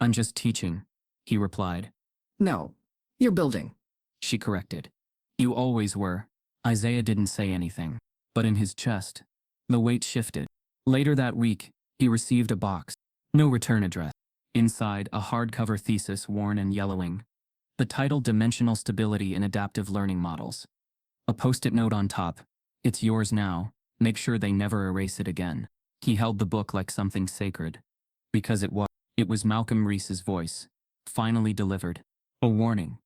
"I'm just teaching," he replied. No, you're building. She corrected. "You always were." Isaiah didn't say anything, but in his chest, the weight shifted. Later that week, he received a box. No return address. Inside, a hardcover thesis worn and yellowing. The title, "Dimensional Stability in Adaptive Learning Models." A post-it note on top. "It's yours now. Make sure they never erase it again." He held the book like something sacred. Because it was. It was Malcolm Reese's voice, finally delivered. A warning.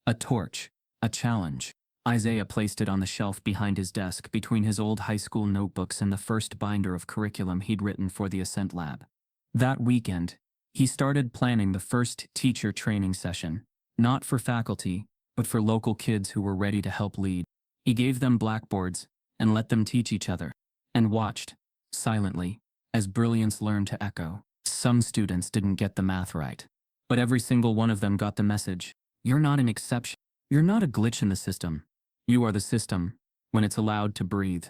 A torch. A challenge. Isaiah placed it on the shelf behind his desk between his old high school notebooks and the first binder of curriculum he'd written for the Ascent Lab. That weekend, he started planning the first teacher training session, not for faculty, but for local kids who were ready to help lead. He gave them blackboards and let them teach each other, and watched, silently, as brilliance learned to echo. Some students didn't get the math right, but every single one of them got the message. You're not an exception. You're not a glitch in the system. You are the system, when it's allowed to breathe.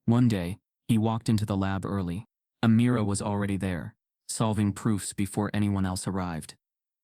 One day, he walked into the lab early. Amira was already there, solving proofs before anyone else arrived.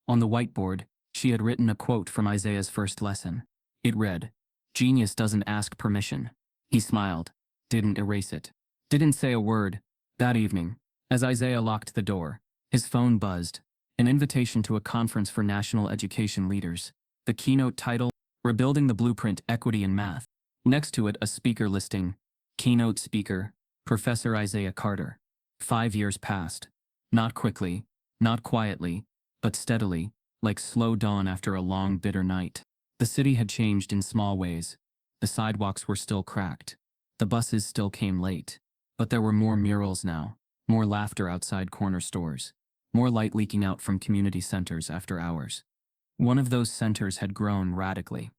On the whiteboard, she had written a quote from Isaiah's first lesson. It read, "Genius doesn't ask permission." He smiled, didn't erase it, didn't say a word. That evening, as Isaiah locked the door, his phone buzzed. An invitation to a conference for national education leaders. The keynote title, "Rebuilding the Blueprint, Equity in Math." Next to it, a speaker listing. Keynote speaker, Professor Isaiah Carter. 5 years passed. Not quickly, not quietly, but steadily, like slow dawn after a long, bitter night. The city had changed in small ways. The sidewalks were still cracked. The buses still came late. But there were more murals now, more laughter outside corner stores, more light leaking out from community centers after hours. One of those centers had grown radically.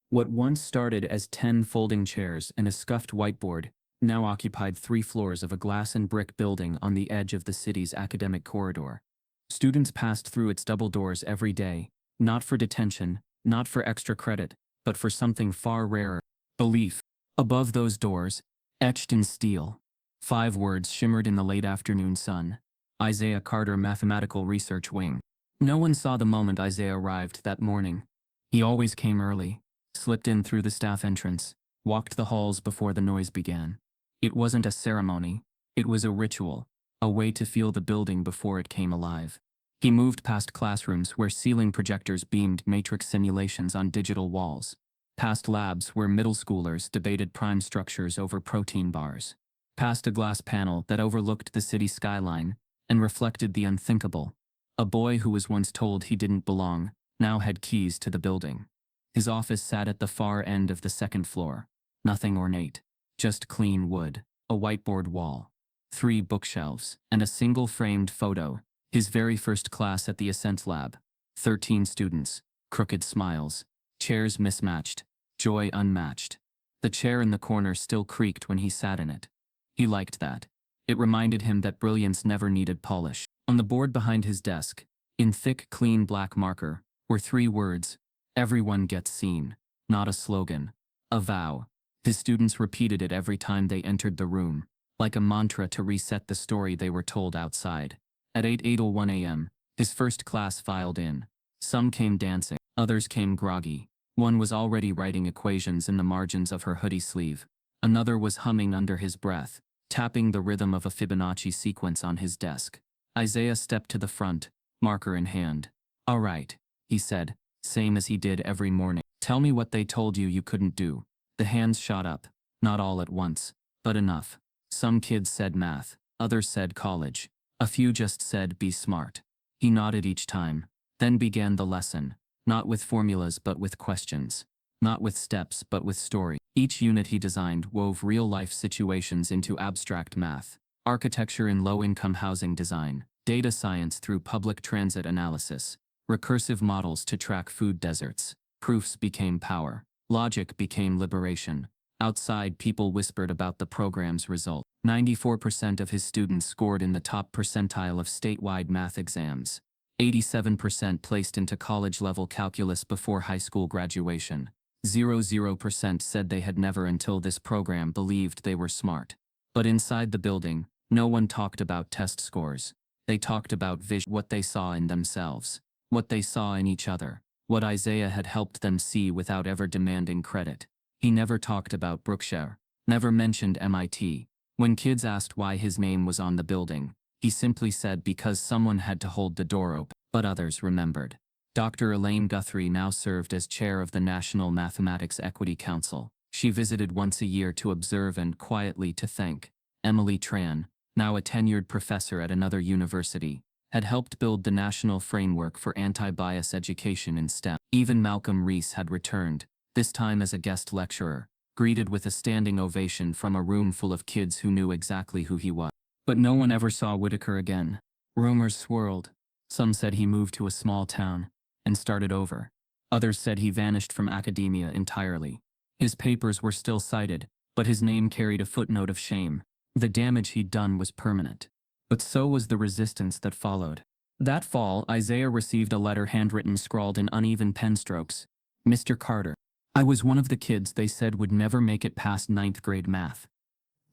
What once started as 10 folding chairs and a scuffed whiteboard now occupied 3 floors of a glass and brick building on the edge of the city's academic corridor. Students passed through its double doors every day, not for detention, not for extra credit, but for something far rarer, belief. Above those doors, etched in steel, 5 words shimmered in the late afternoon sun. Isaiah Carter Mathematical Research Wing. No one saw the moment Isaiah arrived that morning. He always came early, slipped in through the staff entrance, walked the halls before the noise began. It wasn't a ceremony, it was a ritual, a way to feel the building before it came alive. He moved past classrooms where ceiling projectors beamed matrix simulations on digital walls, past labs where middle schoolers debated prime structures over protein bars, past a glass panel that overlooked the city skyline and reflected the unthinkable. A boy who was once told he didn't belong now had keys to the building. His office sat at the far end of the 2nd floor. Nothing ornate, just clean wood, a whiteboard wall, 3 bookshelves, and a single framed photo. His very first class at the Ascent Lab. 13 students, crooked smiles, Chairs mismatched. Joy unmatched. The chair in the corner still creaked when he sat in it. He liked that. It reminded him that brilliance never needed polish. On the board behind his desk, in thick, clean black marker, were 3 words: "Everyone gets seen." Not a slogan. A vow. His students repeated it every time they entered the room, like a mantra to reset the story they were told outside. At 8:01 a.m., his first class filed in. Some came dancing, others came groggy. One was already writing equations in the margins of her hoodie sleeve. Another was humming under his breath, tapping the rhythm of a Fibonacci sequence on his desk. Isaiah stepped to the front, marker in hand. "All right," he said, same as he did every morning. "Tell me what they told you couldn't do." The hands shot up, not all at once, but enough. Some kids said math, others said college. A few just said be smart. He nodded each time, then began the lesson, not with formulas but with questions. Not with steps but with story. Each unit he designed wove real-life situations into abstract math. Architecture in low-income housing design, data science through public transit analysis, recursive models to track food deserts. Proofs became power. Logic became liberation. Outside, people whispered about the program's result. 94% of his students scored in the top percentile of statewide math exams. 87% placed into college-level calculus before high school graduation. 0% said they had never until this program believed they were smart. But inside the building, no one talked about test scores. They talked about what they saw in themselves, what they saw in each other, what Isaiah had helped them see without ever demanding credit. He never talked about Brookshire, never mentioned MIT. When kids asked why his name was on the building, he simply said because someone had to hold the door open. But others remembered. Dr. Elaine Guthrie now served as chair of the National Mathematics Equity Council. She visited once a year to observe and quietly to thank. Emily Tran, now a tenured professor at another university, had helped build the national framework for anti-bias education in STEM. Even Malcolm Reese had returned, this time as a guest lecturer, greeted with a standing ovation from a room full of kids who knew exactly who he was. But no one ever saw Whitaker again. Rumors swirled. Some said he moved to a small town and started over. Others said he vanished from academia entirely. His papers were still cited, but his name carried a footnote of shame. The damage he'd done was permanent. But so was the resistance that followed. That fall, Isaiah received a letter handwritten scrawled in uneven pen strokes. "Mr. Carter, I was one of the kids they said would never make it past 9th grade math.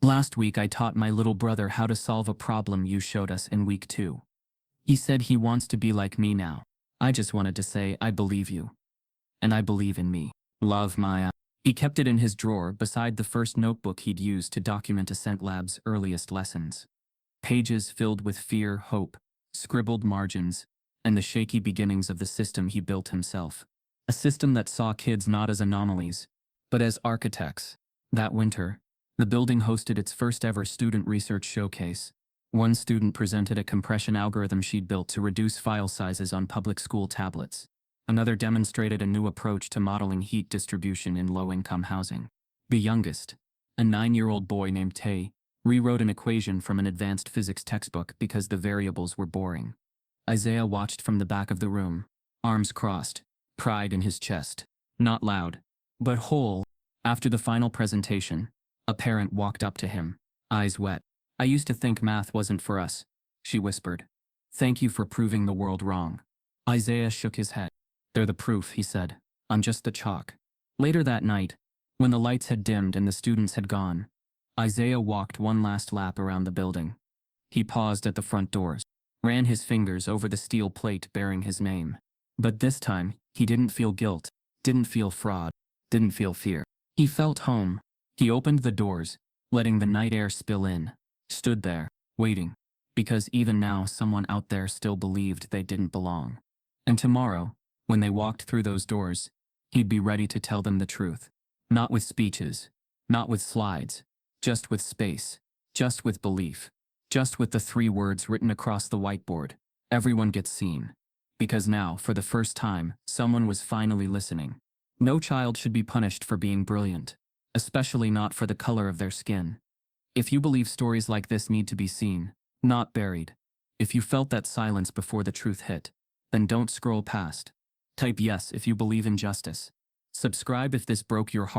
Last week I taught my little brother how to solve a problem you showed us in week 2. He said he wants to be like me now. I just wanted to say I believe you. And I believe in me. Love, Maya." He kept it in his drawer beside the first notebook he'd used to document Ascent Lab's earliest lessons. Pages filled with fear, hope, scribbled margins, and the shaky beginnings of the system he built himself. A system that saw kids not as anomalies, but as architects. That winter, the building hosted its first ever student research showcase. One student presented a compression algorithm she'd built to reduce file sizes on public school tablets. Another demonstrated a new approach to modeling heat distribution in low-income housing. The youngest, a 9-year-old boy named Tay, rewrote an equation from an advanced physics textbook because the variables were boring. Isaiah watched from the back of the room, arms crossed, pride in his chest. Not loud, but whole. After the final presentation, a parent walked up to him, eyes wet. "I used to think math wasn't for us," she whispered. "Thank you for proving the world wrong." Isaiah shook his head. "They're the proof," he said. "I'm just the chalk." Later that night, when the lights had dimmed and the students had gone, Isaiah walked one last lap around the building. He paused at the front doors, ran his fingers over the steel plate bearing his name. But this time, he didn't feel guilt, didn't feel fraud, didn't feel fear. He felt home. He opened the doors, letting the night air spill in, stood there, waiting, because even now someone out there still believed they didn't belong. And tomorrow, when they walked through those doors, he'd be ready to tell them the truth. Not with speeches, not with slides, just with space, just with belief, just with the 3 words written across the whiteboard: "Everyone gets seen." Because now, for the first time, someone was finally listening. No child should be punished for being brilliant, especially not for the color of their skin. If you believe stories like this need to be seen, not buried, if you felt that silence before the truth hit, then don't scroll past. Type yes if you believe in justice. Subscribe if this broke your heart.